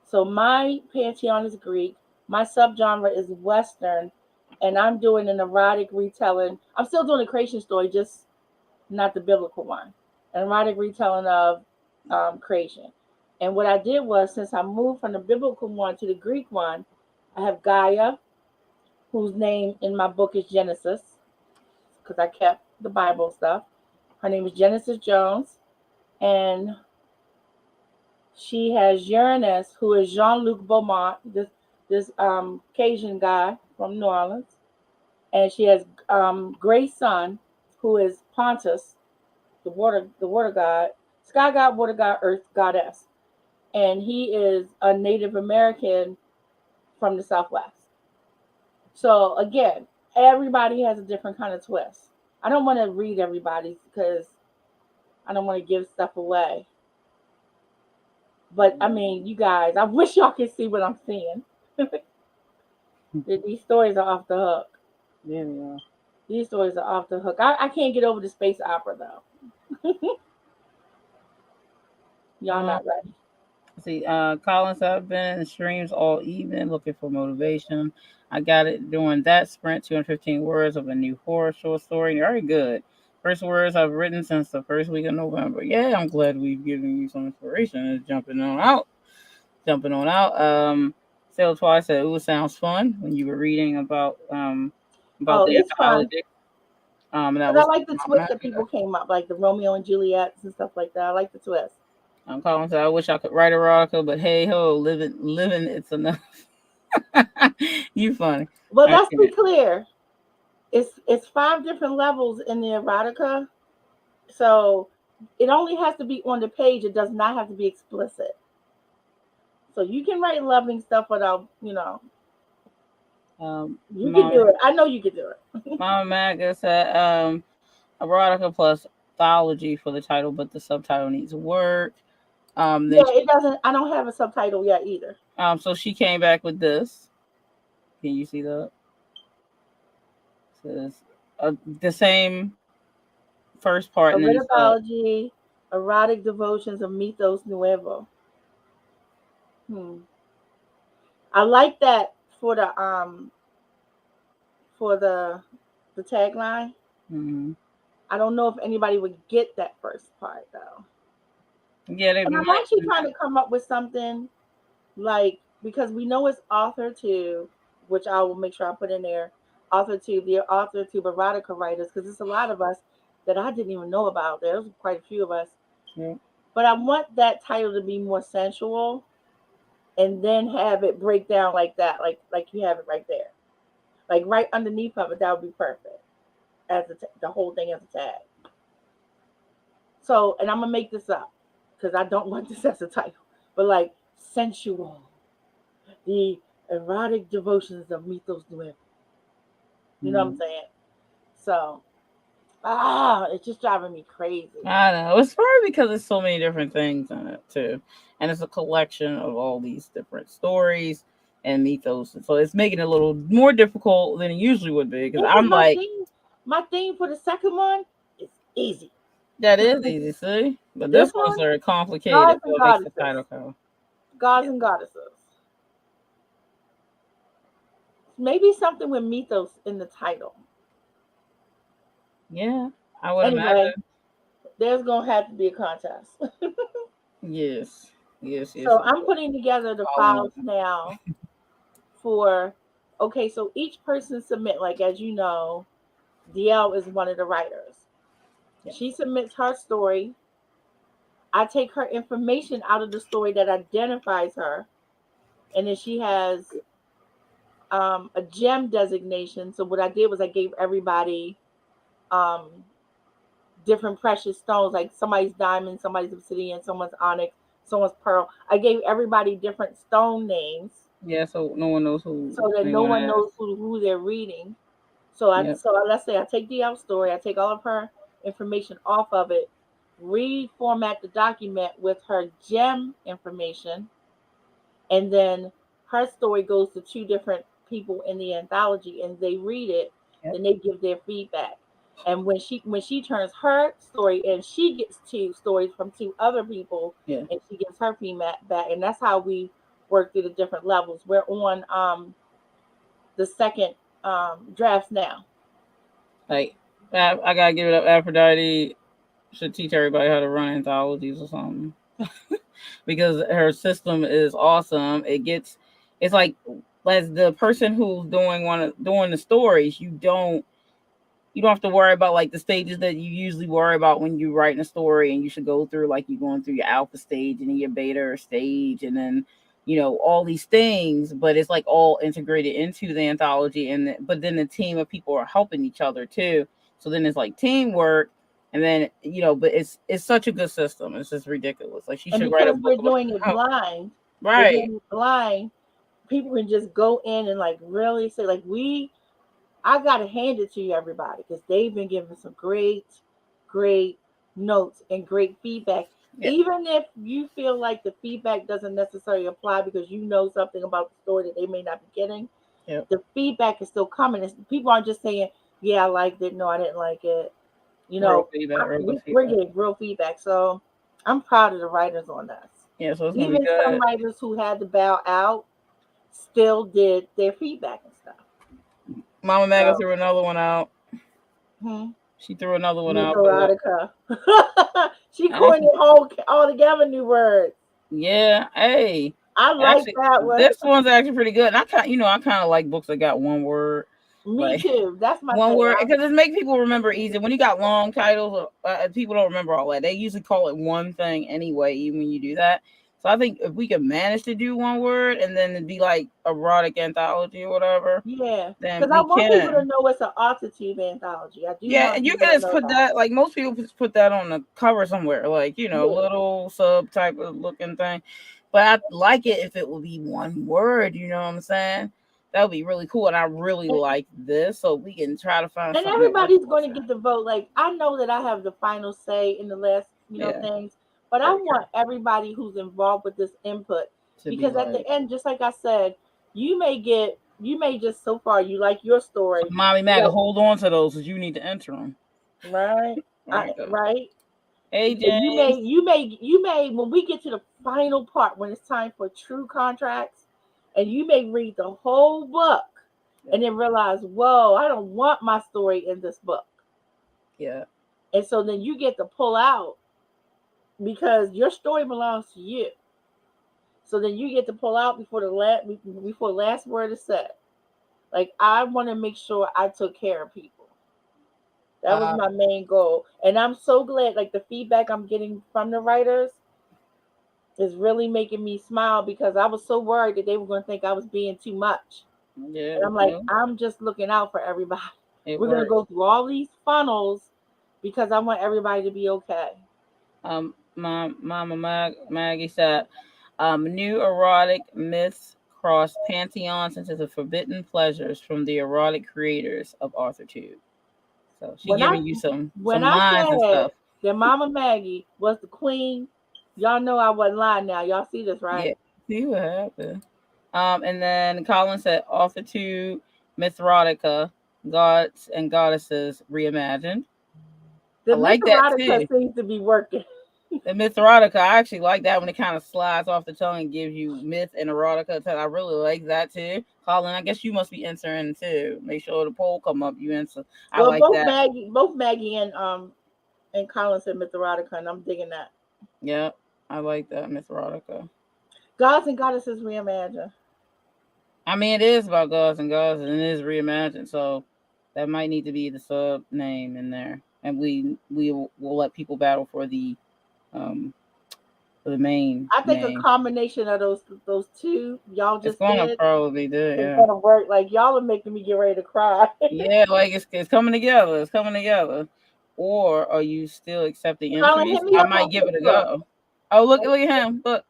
Speaker 2: So my pantheon is Greek. My subgenre is Western, and I'm doing an erotic retelling. I'm still doing a creation story, just not the biblical one. An erotic retelling of creation. And what I did was, since I moved from the biblical one to the Greek one, I have Gaia, whose name in my book is Genesis, because I kept the Bible stuff. Her name is Genesis Jones, and she has Uranus, who is Jean-Luc Beaumont, this Cajun guy from New Orleans, and she has Grey Sun, who is Pontus, the water god, sky god, water god, earth goddess, and he is a Native American from the Southwest. So again, everybody has a different kind of twist. I don't want to read everybody's because I don't want to give stuff away. But I mean, you guys, I wish y'all could see what I'm seeing. These stories are off the hook.
Speaker 1: Yeah, they are.
Speaker 2: These stories are off the hook. I can't get over the space opera though. Y'all
Speaker 1: Uh,
Speaker 2: not ready.
Speaker 1: See, Collins, I've been in streams all evening looking for motivation. I got it doing that sprint, 215 words of a new horror short story. Very good. First words I've written since the first week of November. Yeah, I'm glad we've given you some inspiration. It's jumping on out. Jumping on out. Sale twice said, "Ooh, sounds fun." When you were reading about
Speaker 2: Oh,
Speaker 1: the
Speaker 2: it's fun.
Speaker 1: anthology. That
Speaker 2: But I
Speaker 1: was
Speaker 2: like the twist that
Speaker 1: manga.
Speaker 2: people came up, like the Romeo and Juliets and stuff like that. I like the twist.
Speaker 1: Colin said, "I wish I could write erotica, but hey ho, living, it's enough." You funny.
Speaker 2: Well,
Speaker 1: I
Speaker 2: let's be
Speaker 1: can't.
Speaker 2: clear. It's 5 different levels in the erotica, so it only has to be on the page. It does not have to be explicit. So you can write loving stuff without, you can
Speaker 1: Mama,
Speaker 2: do it. I know you can do it.
Speaker 1: Mama Maga said, erotica plus mythology for the title, but the subtitle needs work. Then
Speaker 2: Yeah, it doesn't. I don't have a subtitle yet either.
Speaker 1: so she came back with this. Can you see that? Says the same first part, and then it's
Speaker 2: Aridology, erotic devotions of Mythos Nuevo. Hmm. I like that for the tagline.
Speaker 1: mhm.
Speaker 2: I don't know if anybody would get that first part though.
Speaker 1: Yeah, they
Speaker 2: And I'm
Speaker 1: might.
Speaker 2: actually trying to come up with something like because we know it's author to, which I will make sure I put in there, author to erotica writers, because there's a lot of us that I didn't even know about. There's quite a few of us,
Speaker 1: Yeah.
Speaker 2: but I want that title to be more sensual, and then have it break down like that, like you have it right there, like right underneath of it. That would be perfect as the whole thing as a tag. So, and I'm gonna make this up because I don't want this as a title, but like sensual, the erotic devotions of Mythos Nuevo. You know what I'm
Speaker 1: Mhm.
Speaker 2: saying? So, it's just driving me crazy.
Speaker 1: I know. It's probably because there's so many different things in it too, and it's a collection of all these different stories and mythos. So it's making it a little more difficult than it usually would be. Because
Speaker 2: Yeah, because
Speaker 1: I'm like,
Speaker 2: my theme for the second one is easy.
Speaker 1: that is easy, see, but
Speaker 2: This
Speaker 1: this one's
Speaker 2: one,
Speaker 1: very complicated,
Speaker 2: gods
Speaker 1: so
Speaker 2: and
Speaker 1: it makes the
Speaker 2: goddesses,
Speaker 1: title come.
Speaker 2: gods
Speaker 1: Yeah,
Speaker 2: and goddesses. Maybe something with mythos in the title.
Speaker 1: yeah, I would
Speaker 2: Anyway,
Speaker 1: imagine.
Speaker 2: there's gonna have to be a contest.
Speaker 1: Yes, yes, yes.
Speaker 2: So I'm putting together the
Speaker 1: Following.
Speaker 2: files now for. Okay, so each person submit, like as you know, DL is one of the writers.
Speaker 1: Yes.
Speaker 2: She submits her story. I take her information out of the story that identifies her, and then she has a gem designation. So what I did was I gave everybody um, different precious stones, like somebody's diamond, somebody's obsidian, someone's onyx, someone's pearl. I gave everybody different stone names
Speaker 1: Yeah, so no one knows who
Speaker 2: so that no
Speaker 1: anyone
Speaker 2: one
Speaker 1: is.
Speaker 2: knows who they're reading. So
Speaker 1: Yep.
Speaker 2: let's say I take the out story, I take all of her information off of it, reformat the document with her gem information, and then her story goes to 2 different people in the anthology, and they read it.
Speaker 1: Yep.
Speaker 2: Then they give their feedback. And when she turns her story in, she gets 2 stories from 2 other people,
Speaker 1: Yeah.
Speaker 2: and she gives her feedback back. And that's how we work through the different levels. We're on the second drafts now.
Speaker 1: Like I gotta give it up. Aphrodite should teach everybody how to run anthologies or something because her system is awesome. It's like as the person who's doing the stories, you don't have to worry about like the stages that you usually worry about when you're writing a story, and you should go through like you're going through your alpha stage and then your beta stage and then all these things, but it's like all integrated into the anthology, but then the team of people are helping each other too, so then it's like teamwork, and then but it's such a good system. It's just ridiculous. Like she
Speaker 2: And
Speaker 1: should write a
Speaker 2: because
Speaker 1: book
Speaker 2: we're
Speaker 1: about
Speaker 2: doing it
Speaker 1: how.
Speaker 2: blind, we're
Speaker 1: Right.
Speaker 2: doing it blind, people can just go in and like really say like I gotta hand it to you, everybody, because they've been giving some great notes and great feedback.
Speaker 1: Yeah.
Speaker 2: Even if you feel like the feedback doesn't necessarily apply because you know something about the story that they may not be getting,
Speaker 1: Yeah.
Speaker 2: the feedback is still coming. People aren't just saying, "Yeah, I liked it." No, I didn't like it. You
Speaker 1: Real
Speaker 2: know,
Speaker 1: feedback. Real good
Speaker 2: we're
Speaker 1: feedback.
Speaker 2: getting real feedback. So I'm proud of the writers on this.
Speaker 1: Yeah. So it's gonna be
Speaker 2: Even some
Speaker 1: good.
Speaker 2: writers who had to bow out still did their feedback and stuff.
Speaker 1: Mama Maga
Speaker 2: So,
Speaker 1: threw another one out.
Speaker 2: hmm.
Speaker 1: She threw another one
Speaker 2: Miss
Speaker 1: out. But
Speaker 2: Erotica. She coined
Speaker 1: actually,
Speaker 2: it all together new words.
Speaker 1: yeah. Hey.
Speaker 2: I like
Speaker 1: Actually,
Speaker 2: that one.
Speaker 1: this one's actually pretty good. And I kind of like books that got one word.
Speaker 2: Me
Speaker 1: Like
Speaker 2: too. That's my
Speaker 1: one
Speaker 2: thing.
Speaker 1: word because it make people remember easy. When you got long titles, people don't remember all that. They usually call it one thing anyway, even when you do that. So I think if we can manage to do one word and then it'd be like erotic anthology or whatever,
Speaker 2: Yeah,
Speaker 1: then
Speaker 2: because I
Speaker 1: we
Speaker 2: want people to
Speaker 1: can.
Speaker 2: know it's an Altitude anthology. I do
Speaker 1: Yeah,
Speaker 2: want
Speaker 1: and you
Speaker 2: people
Speaker 1: can
Speaker 2: to
Speaker 1: just
Speaker 2: know
Speaker 1: put
Speaker 2: that.
Speaker 1: that like most people just put that on the cover somewhere, like
Speaker 2: Yeah.
Speaker 1: little sub type of looking thing. But I like it if it would be one word. You know what I'm saying? That would be really cool, and I really
Speaker 2: And,
Speaker 1: like this, so we can try to find
Speaker 2: and
Speaker 1: something that works
Speaker 2: everybody's
Speaker 1: for us.
Speaker 2: going to get the vote. Like, I know that I have the final say in the last,
Speaker 1: Yeah,
Speaker 2: things, but I
Speaker 1: very true.
Speaker 2: want everybody who's involved with this input
Speaker 1: To be
Speaker 2: because at the
Speaker 1: like,
Speaker 2: end, just like I said, you may just so far you like your
Speaker 1: so
Speaker 2: story,
Speaker 1: Mommy
Speaker 2: you
Speaker 1: Maga,
Speaker 2: got
Speaker 1: hold on to those because you need to enter them.
Speaker 2: right,
Speaker 1: There you go.
Speaker 2: right.
Speaker 1: Hey
Speaker 2: And
Speaker 1: James.
Speaker 2: you may when we get to the final part when it's time for true contracts, and you may read the whole book
Speaker 1: Yeah,
Speaker 2: and then realize, whoa, I don't want my story in this book.
Speaker 1: yeah,
Speaker 2: And so then you get to pull out because your story belongs to you. So then you get to pull out before the last word is said. Like I want to make sure I took care of people. That was
Speaker 1: uh,
Speaker 2: my main goal. And I'm so glad like the feedback I'm getting from the writers is really making me smile because I was so worried that they were going to think I was being too much.
Speaker 1: yeah.
Speaker 2: And I'm like,
Speaker 1: Well,
Speaker 2: I'm just looking out for everybody.
Speaker 1: it
Speaker 2: We're going to
Speaker 1: works.
Speaker 2: go through all these funnels because I want everybody to be okay.
Speaker 1: Maggie said, new erotic myths cross pantheons into the forbidden pleasures from the erotic creators of Arthur Tube. So she
Speaker 2: When I
Speaker 1: giving you
Speaker 2: when
Speaker 1: some
Speaker 2: I
Speaker 1: lines and
Speaker 2: said
Speaker 1: stuff.
Speaker 2: that Mama Maggie was the queen, y'all know I wasn't lying now. Y'all see this,
Speaker 1: Yeah,
Speaker 2: right?
Speaker 1: see what happened. And then Colin said Arthur Tube, Mythrotica, Gods and Goddesses Reimagined.
Speaker 2: The
Speaker 1: I like that too.
Speaker 2: Mythrotica seems to be working.
Speaker 1: The myth erotica, I actually like that when it kind of slides off the tongue and gives you myth and erotica. I really like that too. Colin, I guess you must be answering too. Make sure the poll come up. You answer. I
Speaker 2: Well,
Speaker 1: like that.
Speaker 2: Both Maggie and Colin said Mythrotica, and I'm digging that.
Speaker 1: Yeah, I like that myth erotica.
Speaker 2: Gods and Goddesses Reimagined.
Speaker 1: I mean, it is about gods and gods, and it is reimagined. So that might need to be the sub name in there, and will let people battle um for the main
Speaker 2: I think a
Speaker 1: name.
Speaker 2: combination of those two y'all
Speaker 1: It's
Speaker 2: just
Speaker 1: gonna
Speaker 2: did
Speaker 1: probably do,
Speaker 2: is
Speaker 1: yeah.
Speaker 2: gonna work. Like y'all are making me get ready to cry.
Speaker 1: Yeah, like it's coming together. It's coming together. Or are you still accepting
Speaker 2: Colin,
Speaker 1: entries?
Speaker 2: hit me
Speaker 1: I
Speaker 2: up on
Speaker 1: might give it a
Speaker 2: Facebook.
Speaker 1: go. Oh, look at him. Look.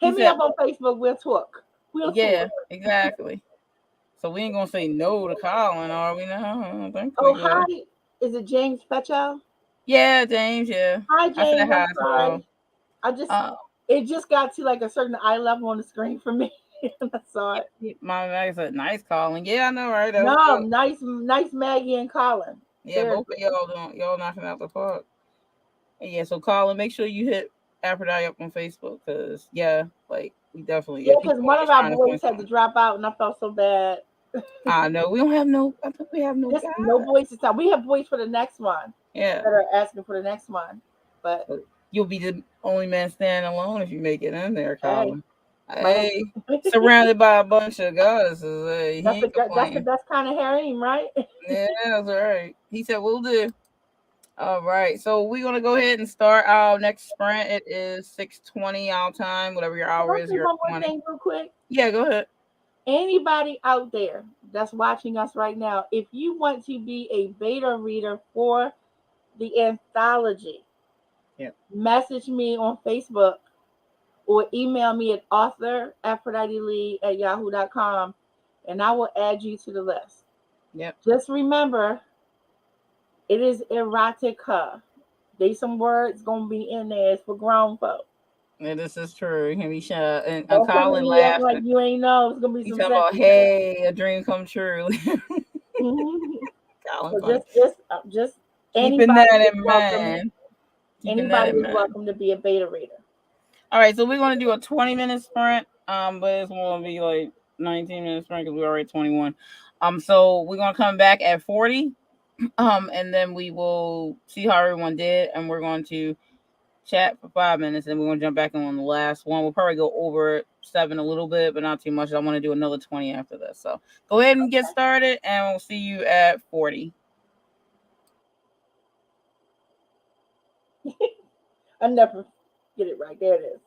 Speaker 1: He
Speaker 2: Hit me
Speaker 1: said,
Speaker 2: up on Facebook. We'll talk. We'll
Speaker 1: yeah,
Speaker 2: talk.
Speaker 1: exactly. So we ain't gonna say no to Colin, are we now? I don't think we
Speaker 2: Oh,
Speaker 1: will.
Speaker 2: hi. Is it James Fetchow?
Speaker 1: Yeah, James, yeah.
Speaker 2: Hi,
Speaker 1: I said
Speaker 2: James.
Speaker 1: hi
Speaker 2: I'm
Speaker 1: as well.
Speaker 2: sorry. I just
Speaker 1: Uh
Speaker 2: it just got to like a certain eye level on the screen for me, and I saw it.
Speaker 1: my man said nice Colin. Yeah, I know, right? That was
Speaker 2: No,
Speaker 1: good.
Speaker 2: nice Maggie and Colin.
Speaker 1: Yeah,
Speaker 2: Very
Speaker 1: both of
Speaker 2: good.
Speaker 1: y'all knocking out the park. Yeah, so Colin, make sure you hit Aphrodite up on Facebook because yeah, like we definitely
Speaker 2: Yeah,
Speaker 1: if
Speaker 2: because
Speaker 1: people
Speaker 2: one
Speaker 1: are
Speaker 2: of
Speaker 1: just
Speaker 2: our
Speaker 1: trying to
Speaker 2: boys
Speaker 1: find
Speaker 2: had to
Speaker 1: something.
Speaker 2: drop out, and I felt so bad.
Speaker 1: I know we don't have no. I think we have no
Speaker 2: This no
Speaker 1: guy.
Speaker 2: boys this time. We have boys for the next one
Speaker 1: Yeah,
Speaker 2: that are asking for the next one. But
Speaker 1: but you'll be the only man standing alone if you make it in there,
Speaker 2: hey,
Speaker 1: Colin.
Speaker 2: my
Speaker 1: Hey, surrounded by a bunch of goddesses. He ain't
Speaker 2: that's the
Speaker 1: complaining.
Speaker 2: best kind of harem, right?
Speaker 1: Yeah, that's all right. He said we'll do. All right, so we're gonna go ahead and start our next sprint. It is 6:20 our time, whatever your
Speaker 2: Can
Speaker 1: hour
Speaker 2: I
Speaker 1: is.
Speaker 2: say
Speaker 1: Your
Speaker 2: one more
Speaker 1: 20.
Speaker 2: thing real quick?
Speaker 1: Yeah, go ahead.
Speaker 2: Anybody out there that's watching us right now, if you want to be a beta reader for the anthology,
Speaker 1: Yeah.
Speaker 2: message me on Facebook or email me at author Aphrodite Lee at yahoo.com and I will add you to the list.
Speaker 1: Yep.
Speaker 2: Just remember, it is erotica. There's some words gonna be in there. It's for grown folk.
Speaker 1: Yeah, this is true. He can be shot. And
Speaker 2: Don't come in
Speaker 1: Colin
Speaker 2: here act like
Speaker 1: laughing.
Speaker 2: you ain't know. It's gonna be
Speaker 1: He's
Speaker 2: some
Speaker 1: talking about,
Speaker 2: sexy stuff.
Speaker 1: hey, a dream come true. Colin funny.
Speaker 2: Just
Speaker 1: Keeping
Speaker 2: anybody
Speaker 1: that
Speaker 2: is
Speaker 1: in
Speaker 2: welcome.
Speaker 1: mind. Keeping that
Speaker 2: Anybody
Speaker 1: in
Speaker 2: is
Speaker 1: mind.
Speaker 2: welcome to be a beta reader.
Speaker 1: All right, so we're gonna do a 20-minute sprint. But it's gonna be like 19 minutes sprint because we're already 21. So we're gonna come back at 40. And then we will see how everyone did, and we're going to chat for 5 minutes, and we're going to jump back in on the last one. We'll probably go over 7 a little bit, but not too much. I want to do another 20 after this. So go ahead and get started, and we'll see you at 40.
Speaker 2: I never get it right. There it is.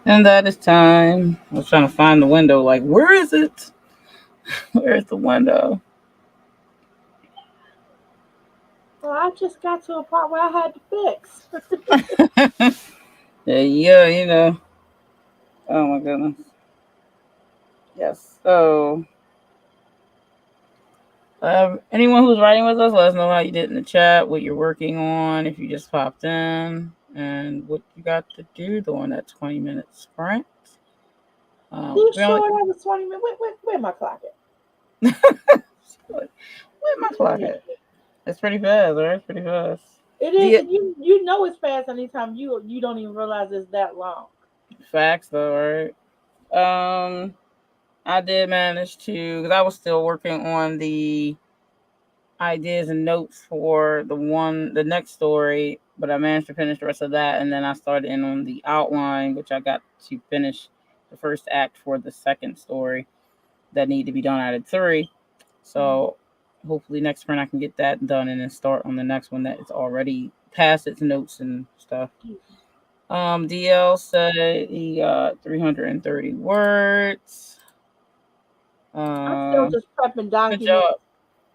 Speaker 1: And that is time. I was trying to find the window. Like, where is it? Where's the window?
Speaker 2: Well, I just got to a part where I had to fix.
Speaker 1: Yeah, you know. Oh my goodness. Yes. So, anyone who's writing with us, let us know how you did in the chat, what you're working on, if you just popped in, and what you got to do during that 20-minute sprint.
Speaker 2: You
Speaker 1: We only
Speaker 2: sure that was 20 minutes? Where my clock at?
Speaker 1: where my clock at? It's pretty fast, right? It's pretty fast.
Speaker 2: It is,
Speaker 1: The
Speaker 2: and you know it's fast anytime you don't even realize it's that long.
Speaker 1: facts, though, right? I did manage to, because I was still working on the ideas and notes for the next story, but I managed to finish the rest of that, and then I started in on the outline, which I got to finish the first act for the second story that need to be done out of 3. So hopefully next sprint I can get that done and then start on the next one that is already past its notes and stuff. DL said he got 330 words.
Speaker 2: I'm still just prepping
Speaker 1: Good
Speaker 2: documents
Speaker 1: job.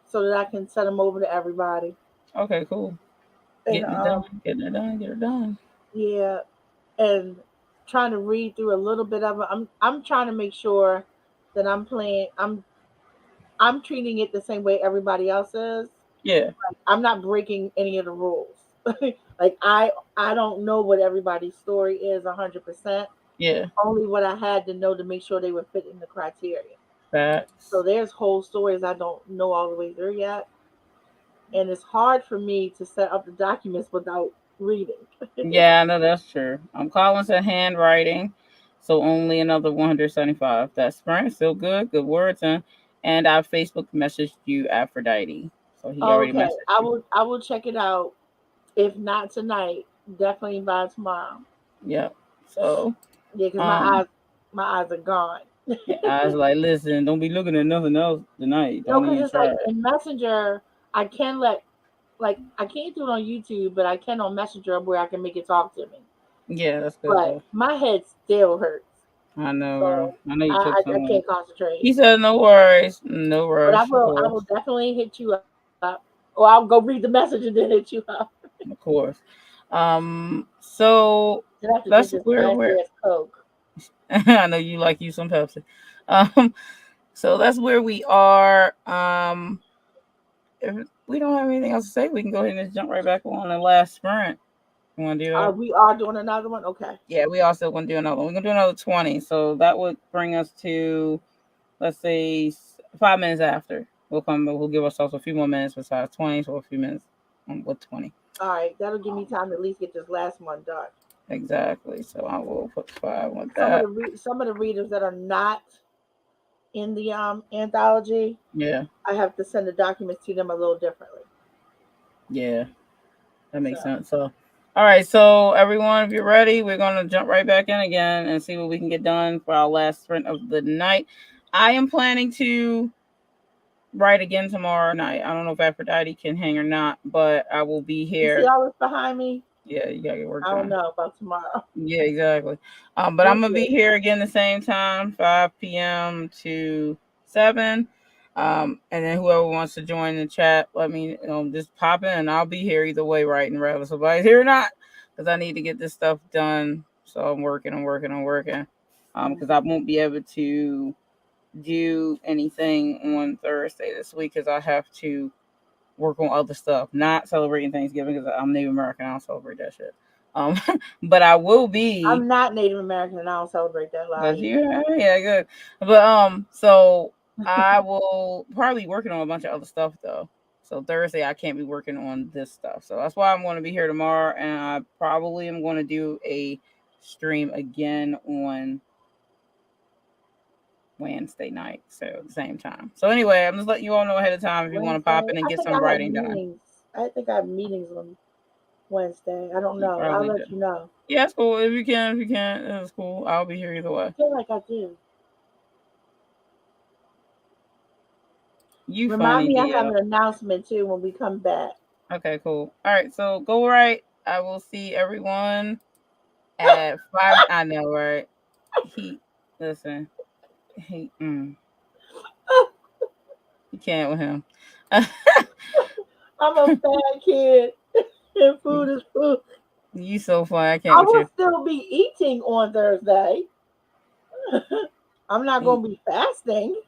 Speaker 2: so that I can send them over to everybody.
Speaker 1: Okay, cool.
Speaker 2: And
Speaker 1: Getting it done. Getting it done. Get it done.
Speaker 2: yeah, and trying to read through a little bit of it. I'm trying to make sure that I'm treating it the same way everybody else is.
Speaker 1: Yeah.
Speaker 2: I'm not breaking any of the rules. Like I don't know what everybody's story is 100%.
Speaker 1: Yeah.
Speaker 2: Only what I had to know to make sure they were fitting the criteria. So
Speaker 1: Facts.
Speaker 2: there's whole stories I don't know all the way through yet, and it's hard for me to set up the documents without reading.
Speaker 1: Yeah, I know that's true. Collins said handwriting, so only another 175. That's sprint. Still good. Good words, and I Facebook messaged you Aphrodite, so he already
Speaker 2: Okay,
Speaker 1: messaged you.
Speaker 2: I will check it out. If not tonight, definitely by tomorrow.
Speaker 1: Yep. So,
Speaker 2: Yeah, because
Speaker 1: um,
Speaker 2: my eyes are gone.
Speaker 1: I was like, listen, don't be looking at nothing else tonight.
Speaker 2: No,
Speaker 1: Don't
Speaker 2: because
Speaker 1: even
Speaker 2: it's
Speaker 1: try
Speaker 2: like
Speaker 1: it.
Speaker 2: in Messenger, I can let like I can't do it on YouTube, but I can on Messenger where I can make it talk to me.
Speaker 1: Yeah, that's good
Speaker 2: But
Speaker 1: though.
Speaker 2: my head still hurts,
Speaker 1: I know, girl.
Speaker 2: so
Speaker 1: I know you took
Speaker 2: I
Speaker 1: some.
Speaker 2: can't concentrate.
Speaker 1: He said, no worries, no
Speaker 2: But
Speaker 1: rush, of
Speaker 2: I will
Speaker 1: course.
Speaker 2: definitely hit you up, or I'll go read the message and then hit you up.
Speaker 1: Of course. So
Speaker 2: Then I have to
Speaker 1: that's
Speaker 2: drink this
Speaker 1: where
Speaker 2: nasty
Speaker 1: we're.
Speaker 2: ass Coke.
Speaker 1: I know you like you some Pepsi. Um, so that's where we are. If we don't have anything else to say, we can go ahead and just jump right back on the last sprint. You want to do that?
Speaker 2: We are doing another one. Okay.
Speaker 1: Yeah, we also going to do another one. We're going to do another 20. So that would bring us to, let's say, 5 minutes after. We'll give ourselves a few more minutes besides 20, so a few minutes with 20.
Speaker 2: All right, that'll give me time to at least get this last one done.
Speaker 1: Exactly. So I will put 5 with that.
Speaker 2: Some of the readers that are not in the anthology,
Speaker 1: Yeah.
Speaker 2: I have to send the documents to them a little differently.
Speaker 1: Yeah. That makes sense. So, all right. So, everyone, if you're ready, we're going to jump right back in again and see what we can get done for our last sprint of the night. I am planning to write again tomorrow night. I don't know if Aphrodite can hang or not, but I will be here.
Speaker 2: You see all this behind me?
Speaker 1: Yeah, you got to get work
Speaker 2: I
Speaker 1: done.
Speaker 2: don't know about tomorrow.
Speaker 1: Yeah, exactly. But I'm going to be here again the same time, 5 p.m. to 7. And then whoever wants to join the chat, let me just pop in and I'll be here either way, writing, whether somebody's here or not, because I need to get this stuff done. So I'm working. Because I won't be able to do anything on Thursday this week because I have to work on other stuff, not celebrating Thanksgiving because I'm Native American. I don't celebrate that shit. But I will be.
Speaker 2: I'm not Native American and I don't celebrate that lie.
Speaker 1: Yeah, good. But so I will probably be working on a bunch of other stuff though. So Thursday I can't be working on this stuff. So that's why I'm going to be here tomorrow, and I probably am going to do a stream again on Wednesday night, so at the same time. So anyway, I'm just letting you all know ahead of time if you want to pop in and get some writing done.
Speaker 2: I think I have meetings on Wednesday. I don't know. I'll let you know.
Speaker 1: Yeah, it's cool. If you can, it's cool. I'll be here either way.
Speaker 2: I feel like I do.
Speaker 1: You
Speaker 2: remind
Speaker 1: funny,
Speaker 2: me, I have an announcement too when we come back.
Speaker 1: Okay, cool. All right, so go right. I will see everyone at 5. I know, right? He listen. He you can't with him.
Speaker 2: I'm a fat kid, and food is food.
Speaker 1: You so funny. I can't
Speaker 2: I
Speaker 1: with
Speaker 2: will
Speaker 1: you.
Speaker 2: still be eating on Thursday. I'm not
Speaker 1: You
Speaker 2: gonna be fasting.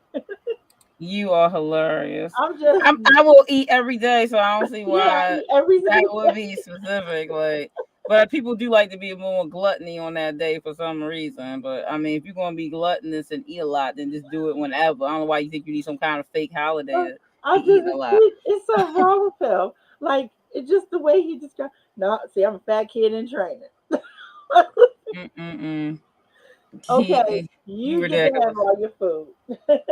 Speaker 1: you are hilarious.
Speaker 2: I'm just
Speaker 1: I will eat every day, so I don't see
Speaker 2: yeah, I
Speaker 1: why
Speaker 2: eat every
Speaker 1: that
Speaker 2: single
Speaker 1: would
Speaker 2: day.
Speaker 1: be specific. Like, but people do like to be more gluttony on that day for some reason. But I mean, if you're gonna be gluttonous and eat a lot, then just do it whenever. I don't know why you think you need some kind of fake holiday
Speaker 2: But
Speaker 1: to
Speaker 2: I
Speaker 1: be
Speaker 2: just
Speaker 1: eating a lot.
Speaker 2: it's so wrong with him. Like it's just the way he described. No, see, I'm a fat kid in training.
Speaker 1: Mm-mm-mm.
Speaker 2: Okay,
Speaker 1: You
Speaker 2: you get to have
Speaker 1: ridiculous.
Speaker 2: all your food.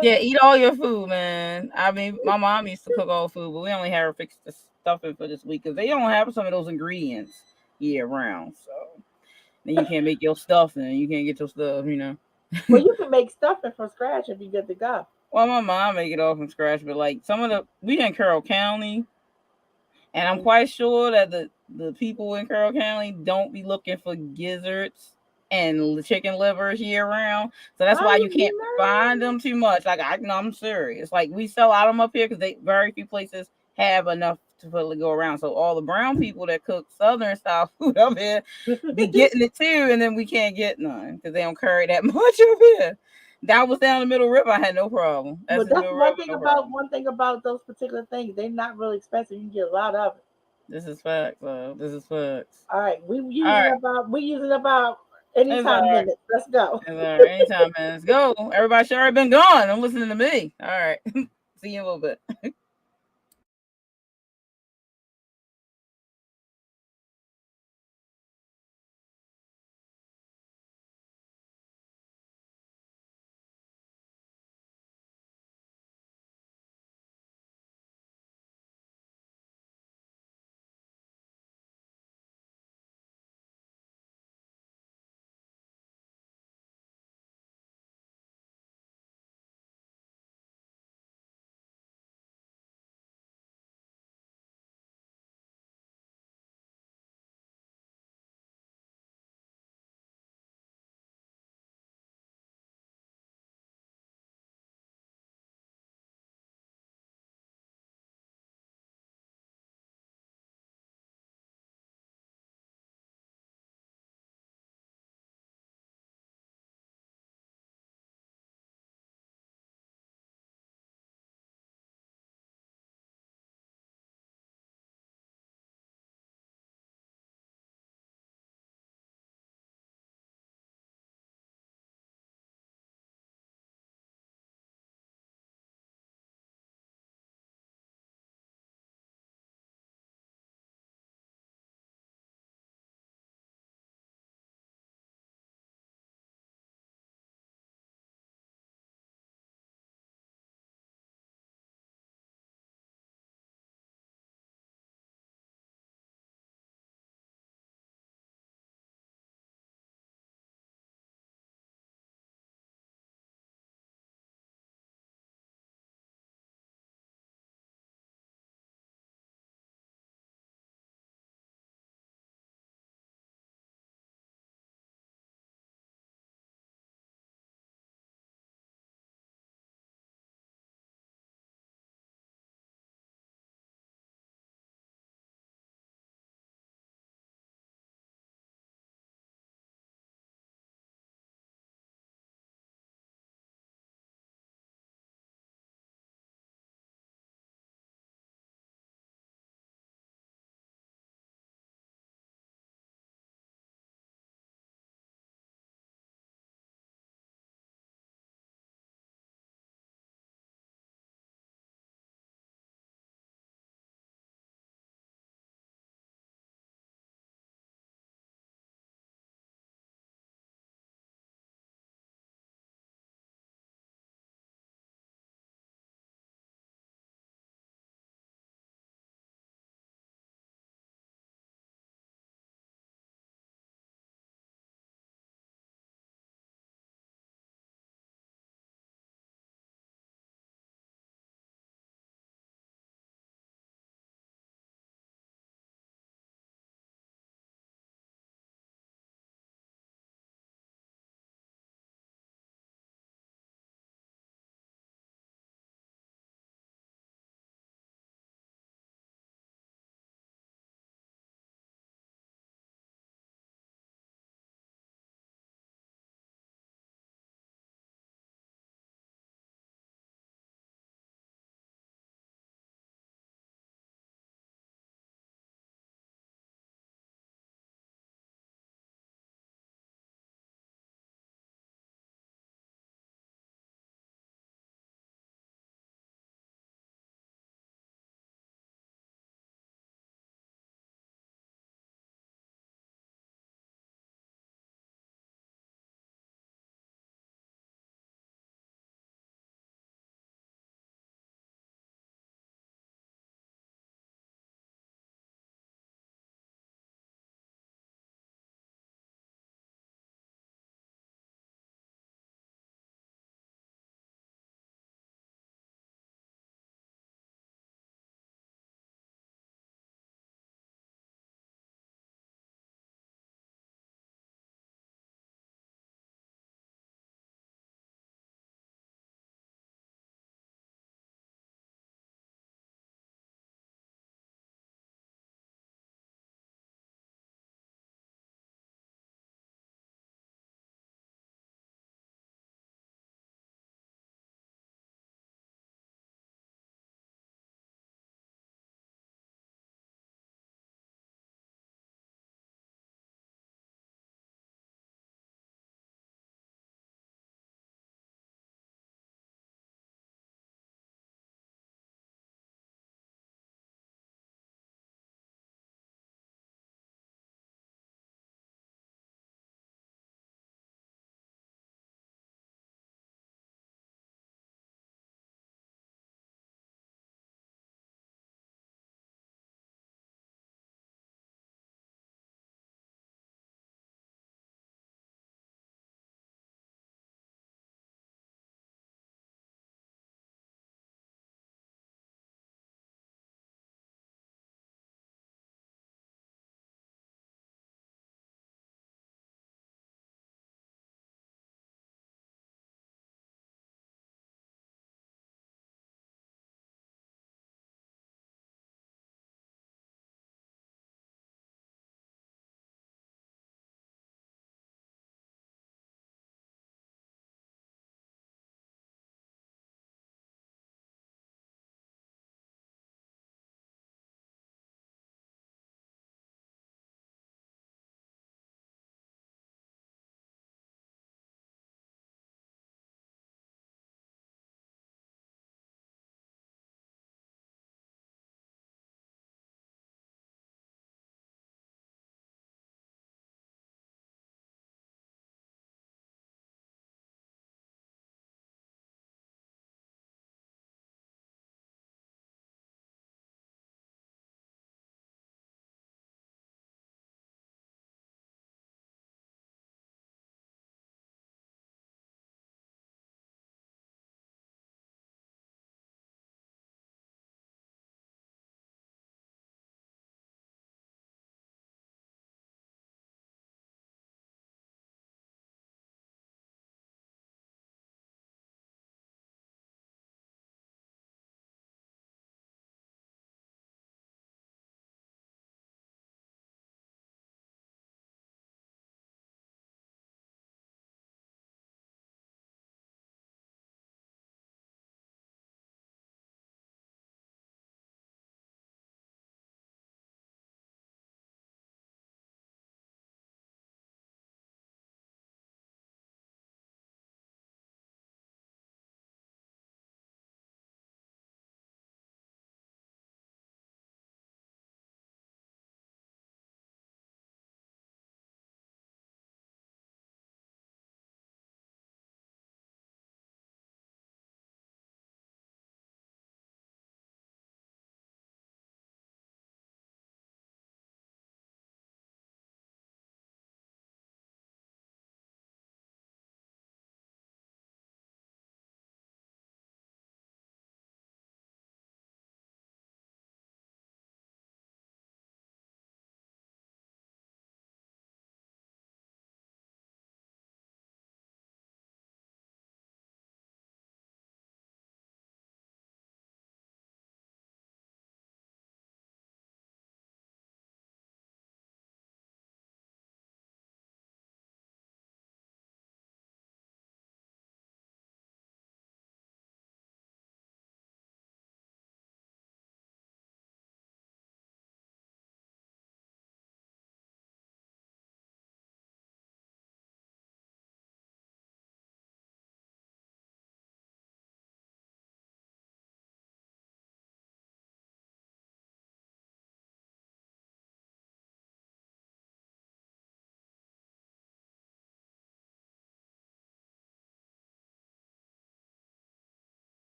Speaker 1: Yeah, eat all your food, man. I mean, my mom used to cook all food, but we only had her fix the stuffing for this week because they don't have some of those ingredients year round. So then you can't make your stuffing. You can't get your stuff.
Speaker 2: Well, you can make stuffing from scratch if you get to go.
Speaker 1: Well, my mom make it all from scratch, but like some of we in Carroll County, and I'm quite sure that the people in Carroll County don't be looking for gizzards and chicken livers year round. So that's why you
Speaker 2: I'm
Speaker 1: can't find them too much. Like no, I'm serious. Like we sell out them up here because they very few places have enough to really go around. So all the brown people that cook Southern style food up here be getting it too, and then we can't get none because they don't carry that much up here. That was down the Middle River. I had no problem. That's
Speaker 2: But
Speaker 1: in the
Speaker 2: that's
Speaker 1: Middle River, no problem.
Speaker 2: one thing about those particular things. They're not really expensive. You can get a lot of it.
Speaker 1: This is facts, though. This is facts.
Speaker 2: All right,
Speaker 1: All right.
Speaker 2: we using about
Speaker 1: It's all
Speaker 2: anytime
Speaker 1: right.
Speaker 2: minutes. Let's go.
Speaker 1: It's all right. Anytime, man. Let's go. Everybody should already been gone. I'm listening to me. All right. See you in a little bit.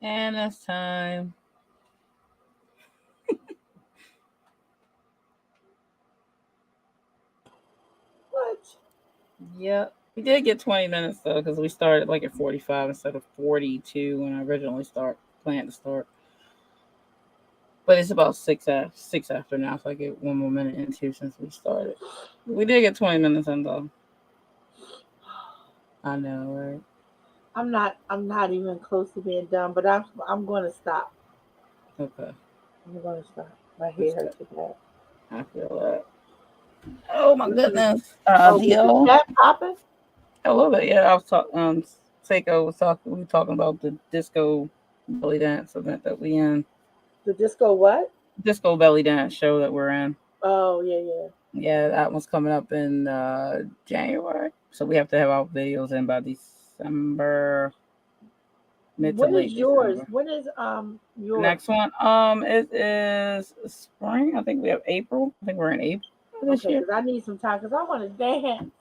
Speaker 1: And it's time.
Speaker 2: What?
Speaker 1: Yep. We did get 20 minutes though, because we started like at 45 instead of 42 when I originally planned to start. But it's about six after now, so I get one more minute into since we started. We did get 20 minutes in though. I know, right?
Speaker 2: I'm not even close to being done, but I'm going to stop.
Speaker 1: Okay.
Speaker 2: I'm going to stop. My
Speaker 1: That's
Speaker 2: head
Speaker 1: good.
Speaker 2: hurts too bad.
Speaker 1: I feel that. Oh my
Speaker 2: Mm-mm.
Speaker 1: goodness.
Speaker 2: Oh, was the
Speaker 1: DL.
Speaker 2: chat popping?
Speaker 1: A little bit, yeah. I was talking. Seiko was talking. We were talking about the disco belly dance event that we in.
Speaker 2: The disco what?
Speaker 1: Disco belly dance show that we're in.
Speaker 2: Oh, yeah, yeah.
Speaker 1: Yeah, that one's coming up in January. So we have to have our videos in by December, mid to
Speaker 2: When is
Speaker 1: late
Speaker 2: yours?
Speaker 1: December.
Speaker 2: When is
Speaker 1: The
Speaker 2: yours?
Speaker 1: next one, it is spring. I think we have April. I think we're in April this
Speaker 2: Okay,
Speaker 1: year.
Speaker 2: because I need some time because I want to dance.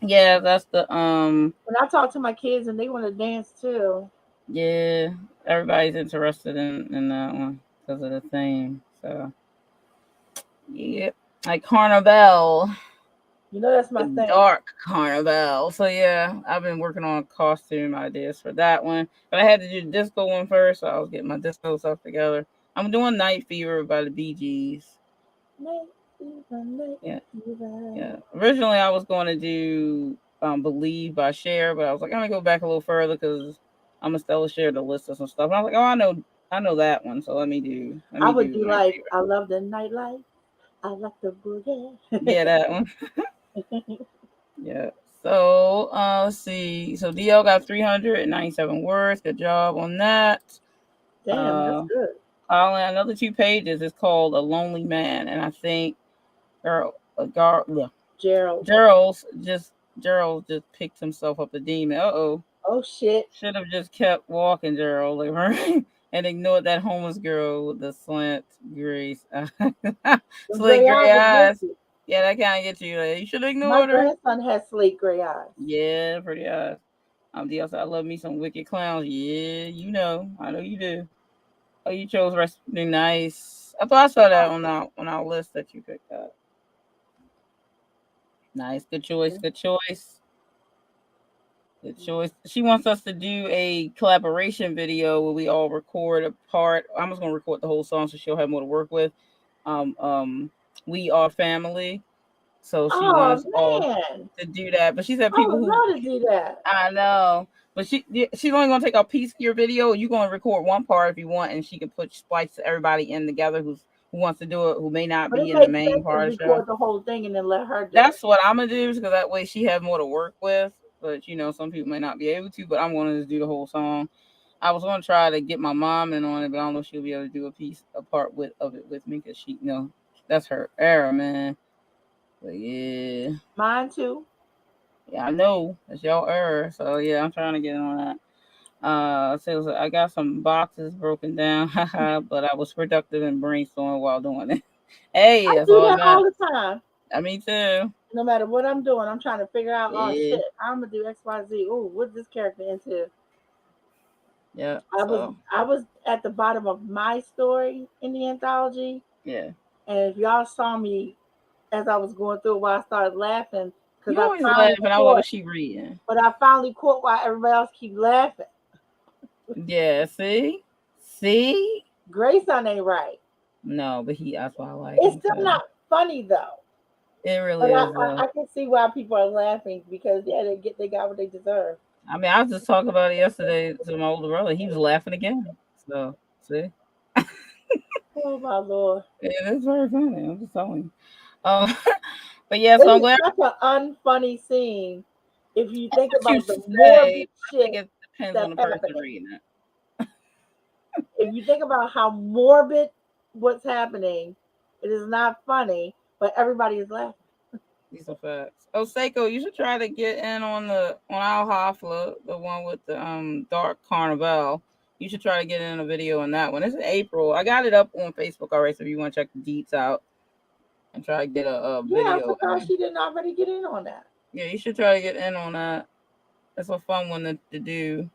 Speaker 1: Yeah, that's the
Speaker 2: When I talk to my kids and they want to dance too.
Speaker 1: yeah. Everybody's interested in that one because of the theme. So yep, like Carnival.
Speaker 2: You know that's
Speaker 1: The
Speaker 2: my thing.
Speaker 1: dark carnival. So yeah, I've been working on costume ideas for that one. But I had to do the disco one first, so I was getting my disco stuff together. I'm doing Night Fever by the Bee Gees.
Speaker 2: Night fever, night
Speaker 1: Yeah,
Speaker 2: fever.
Speaker 1: yeah. Originally I was going to do Believe by Cher, but I was like, I'm gonna go back a little further because I'm gonna still share the list of some stuff. And I was like, oh, I know that one, so let
Speaker 2: I
Speaker 1: me
Speaker 2: would
Speaker 1: do
Speaker 2: do
Speaker 1: Night
Speaker 2: like
Speaker 1: Fever.
Speaker 2: I love the nightlife. I like the boogie.
Speaker 1: Yeah, that one. Yeah. So let's see. So DL got 397 words. Good job on that.
Speaker 2: Damn, that's
Speaker 1: Uh,
Speaker 2: good.
Speaker 1: Another 2 pages is called A Lonely Man, and I think Girl, yeah,
Speaker 2: Gerald.
Speaker 1: Gerald just picked himself up a demon. Oh,
Speaker 2: Oh shit.
Speaker 1: should have just kept walking, Gerald, like, right? And ignored that homeless girl with the
Speaker 2: The
Speaker 1: slit
Speaker 2: gray
Speaker 1: gray
Speaker 2: eyes is
Speaker 1: eyes.
Speaker 2: wicked.
Speaker 1: Yeah, that kind of gets you. Like, you should have
Speaker 2: My
Speaker 1: ignored her.
Speaker 2: grandson has slate gray eyes.
Speaker 1: Yeah, pretty eyes. DLC, I love me some wicked clowns. Yeah, you know. I know you do. Oh, you chose recipe nice. I thought I saw that on our list that you picked up. Nice. Good choice. Good choice. Good choice. She wants us to do a collaboration video where we all record a part. I'm just gonna record the whole song so she'll have more to work with. Um, um, we are family. So she wants
Speaker 2: Oh
Speaker 1: us all
Speaker 2: man.
Speaker 1: to do that. But she said
Speaker 2: I
Speaker 1: people
Speaker 2: would
Speaker 1: who
Speaker 2: love to do that.
Speaker 1: I know. But she's only gonna take a piece of your video. You're gonna record one part if you want, and she can put splice everybody in together who wants to do it, who may not
Speaker 2: But it
Speaker 1: be in the
Speaker 2: makes
Speaker 1: main
Speaker 2: sense to
Speaker 1: part of the show.
Speaker 2: record the whole thing and then let her do it.
Speaker 1: That's what I'm gonna do because that way she have more to work with. But some people may not be able to. But I'm gonna just do the whole song. I was gonna try to get my mom in on it, but I don't know if she'll be able to do a part of it with me because that's her era, man. But yeah.
Speaker 2: Mine too.
Speaker 1: Yeah, I know. It's your error. So yeah, I'm trying to get on that. So I got some boxes broken down, but I was productive and brainstorming while doing it. Hey,
Speaker 2: I
Speaker 1: that's
Speaker 2: do
Speaker 1: all that
Speaker 2: that all
Speaker 1: matters.
Speaker 2: the time.
Speaker 1: Me too.
Speaker 2: No matter what I'm doing, I'm trying to figure out, oh
Speaker 1: Yeah,
Speaker 2: shit, I'm gonna do XYZ. Oh, what's this character into?
Speaker 1: yeah.
Speaker 2: I was
Speaker 1: So
Speaker 2: I was at the bottom of my story in the anthology,
Speaker 1: yeah,
Speaker 2: and if y'all saw me as I was going through it, why I started laughing because
Speaker 1: you
Speaker 2: I
Speaker 1: always
Speaker 2: finally
Speaker 1: laughing. I was like,
Speaker 2: caught,
Speaker 1: "What's she reading?"
Speaker 2: but I finally caught why everybody else keep laughing.
Speaker 1: Yeah. See.
Speaker 2: Grayson ain't right.
Speaker 1: No, but that's why I like
Speaker 2: It's
Speaker 1: him.
Speaker 2: still
Speaker 1: So
Speaker 2: not funny though.
Speaker 1: it
Speaker 2: But
Speaker 1: really is.
Speaker 2: I can see why people are laughing because yeah, they got what they deserve.
Speaker 1: I mean, I was just talking about it yesterday to my older brother. He was laughing again. So see.
Speaker 2: Oh my lord.
Speaker 1: Yeah, it's very funny. I'm just telling you. Um, but yeah,
Speaker 2: It
Speaker 1: so I'm
Speaker 2: is
Speaker 1: glad
Speaker 2: such an unfunny scene if you think
Speaker 1: what you
Speaker 2: about the
Speaker 1: say.
Speaker 2: morbid
Speaker 1: I think
Speaker 2: shit
Speaker 1: it depends on
Speaker 2: that's
Speaker 1: the person
Speaker 2: happening.
Speaker 1: reading it.
Speaker 2: If you think about how morbid what's happening, it is not funny, but everybody is laughing.
Speaker 1: These are facts. Oh, Seiko, you should try to get in on our Hafla, the one with the dark carnival. You should try to get in a video on that one. It's in April. I got it up on Facebook already, so if you want to check the deets out and try to get a
Speaker 2: Yeah, I'm
Speaker 1: video
Speaker 2: surprised
Speaker 1: in.
Speaker 2: she didn't already get in on that.
Speaker 1: Yeah, you should try to get in on that. It's a fun one to do.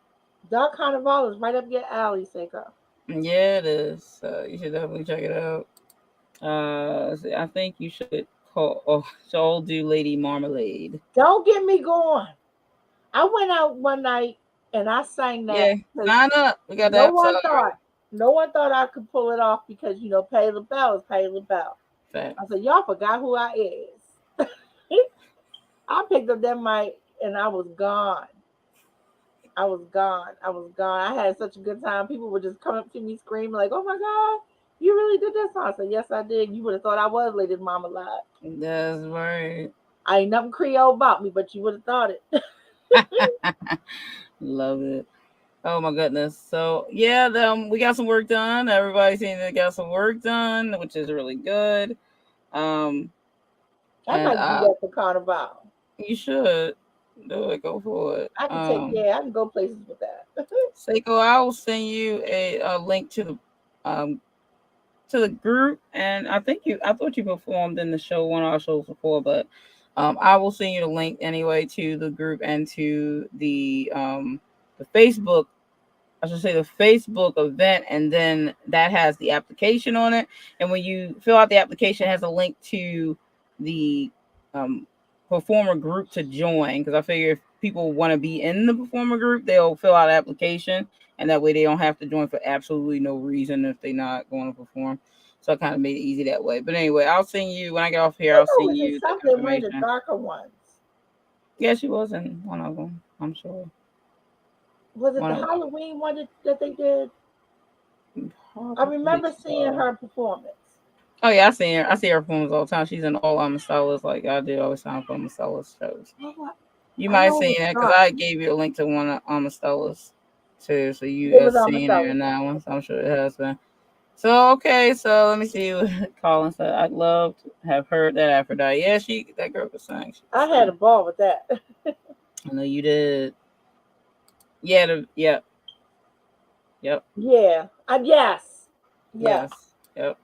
Speaker 2: Dark Carnival is right up your alley, Seiko.
Speaker 1: Yeah, it is. So you should definitely check it out. I think you should call. Oh, so I'll do Lady Marmalade.
Speaker 2: Don't get me going. I went out one night and I sang that
Speaker 1: Yeah,
Speaker 2: because
Speaker 1: sign up. We got the
Speaker 2: no
Speaker 1: episode
Speaker 2: one thought,
Speaker 1: already.
Speaker 2: no one thought I could pull it off because Pay the Bell is Pay the Bell. I
Speaker 1: Facts.
Speaker 2: said, y'all forgot who I is. I picked up that mic and I was gone. I was gone. I was gone. I had such a good time. People would just come up to me screaming like, "Oh my god, you really did that song?" I said, "Yes, I did." You would have thought I was Lady Mama Live.
Speaker 1: That's right.
Speaker 2: I ain't nothing Creole about me, but you would have thought it.
Speaker 1: Love it. Oh my goodness. So yeah, we got some work done. Everybody seems to got some work done, which is really good. Um,
Speaker 2: I
Speaker 1: and
Speaker 2: might do that for Carnival.
Speaker 1: you should do it. Go for it.
Speaker 2: I can take I can go places with that.
Speaker 1: Seiko, I will send you a link um to the group, and I thought you performed in the show, one of our shows before, but I will send you the link anyway to the group and to the Facebook. I should say the Facebook event, and then that has the application on it. And when you fill out the application, it has a link to the um, performer group to join. Because I figure if people want to be in the performer group, they'll fill out an application, and that way they don't have to join for absolutely no reason if they're not going to perform. So I kind of made it easy that way. But anyway, I'll send you when I get off here. I'll
Speaker 2: I
Speaker 1: send
Speaker 2: was in
Speaker 1: you the
Speaker 2: something, one of the
Speaker 1: information.
Speaker 2: darker ones.
Speaker 1: Yeah, she was in one of them. I'm sure.
Speaker 2: Was it
Speaker 1: One
Speaker 2: the
Speaker 1: of
Speaker 2: Halloween one that they did? I
Speaker 1: probably
Speaker 2: remember seeing
Speaker 1: so.
Speaker 2: her performance.
Speaker 1: Oh yeah, I see her. I see her performance all the time. She's in all Marcellus. Like I do always sign for Marcellus shows. You
Speaker 2: I
Speaker 1: might have
Speaker 2: know it was
Speaker 1: seen it because
Speaker 2: dark.
Speaker 1: I gave you a link to one on Marcellus too, so you
Speaker 2: It was
Speaker 1: have
Speaker 2: on
Speaker 1: seen her
Speaker 2: Marcellus.
Speaker 1: in that one. So I'm sure it has been. So okay, so let me see what Colin said. I'd love to have heard that Aphrodite. Yeah, that girl could sing. She could
Speaker 2: I had
Speaker 1: sing.
Speaker 2: a ball with that.
Speaker 1: I know you did. Yeah, yep,
Speaker 2: Yeah. Yes. Yeah.
Speaker 1: yes, yep.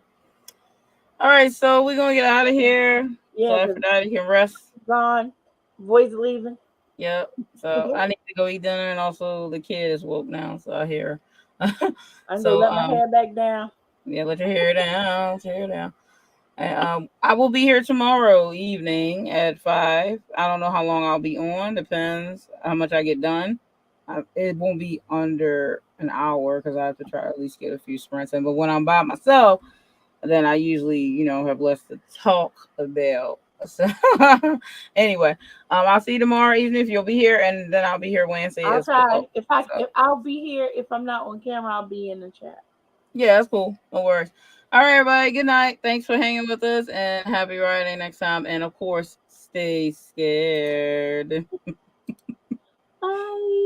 Speaker 1: All right, so we're gonna get out of here so
Speaker 2: Yeah, because
Speaker 1: Aphrodite can rest.
Speaker 2: gone. Voice leaving.
Speaker 1: Yep. So I need to go eat dinner, and also the kid is woke now, so I hear her.
Speaker 2: I can go
Speaker 1: So
Speaker 2: let my hair back down.
Speaker 1: yeah, let your hair down, let your hair down. And I will be here tomorrow evening at 5. I don't know how long I'll be on. Depends how much I get done. It won't be under an hour because I have to try to at least get a few sprints in. But when I'm by myself, then I usually, have less to talk about. So anyway, I'll see you tomorrow evening if you'll be here, and then I'll be here Wednesday
Speaker 2: I'll
Speaker 1: as
Speaker 2: try.
Speaker 1: well.
Speaker 2: If
Speaker 1: So
Speaker 2: I'll be here, if I'm not on camera, I'll be in the chat.
Speaker 1: yeah, that's cool. No worries. All right, everybody. Good night. Thanks for hanging with us, and happy riding next time. And of course, stay scared.
Speaker 2: Bye.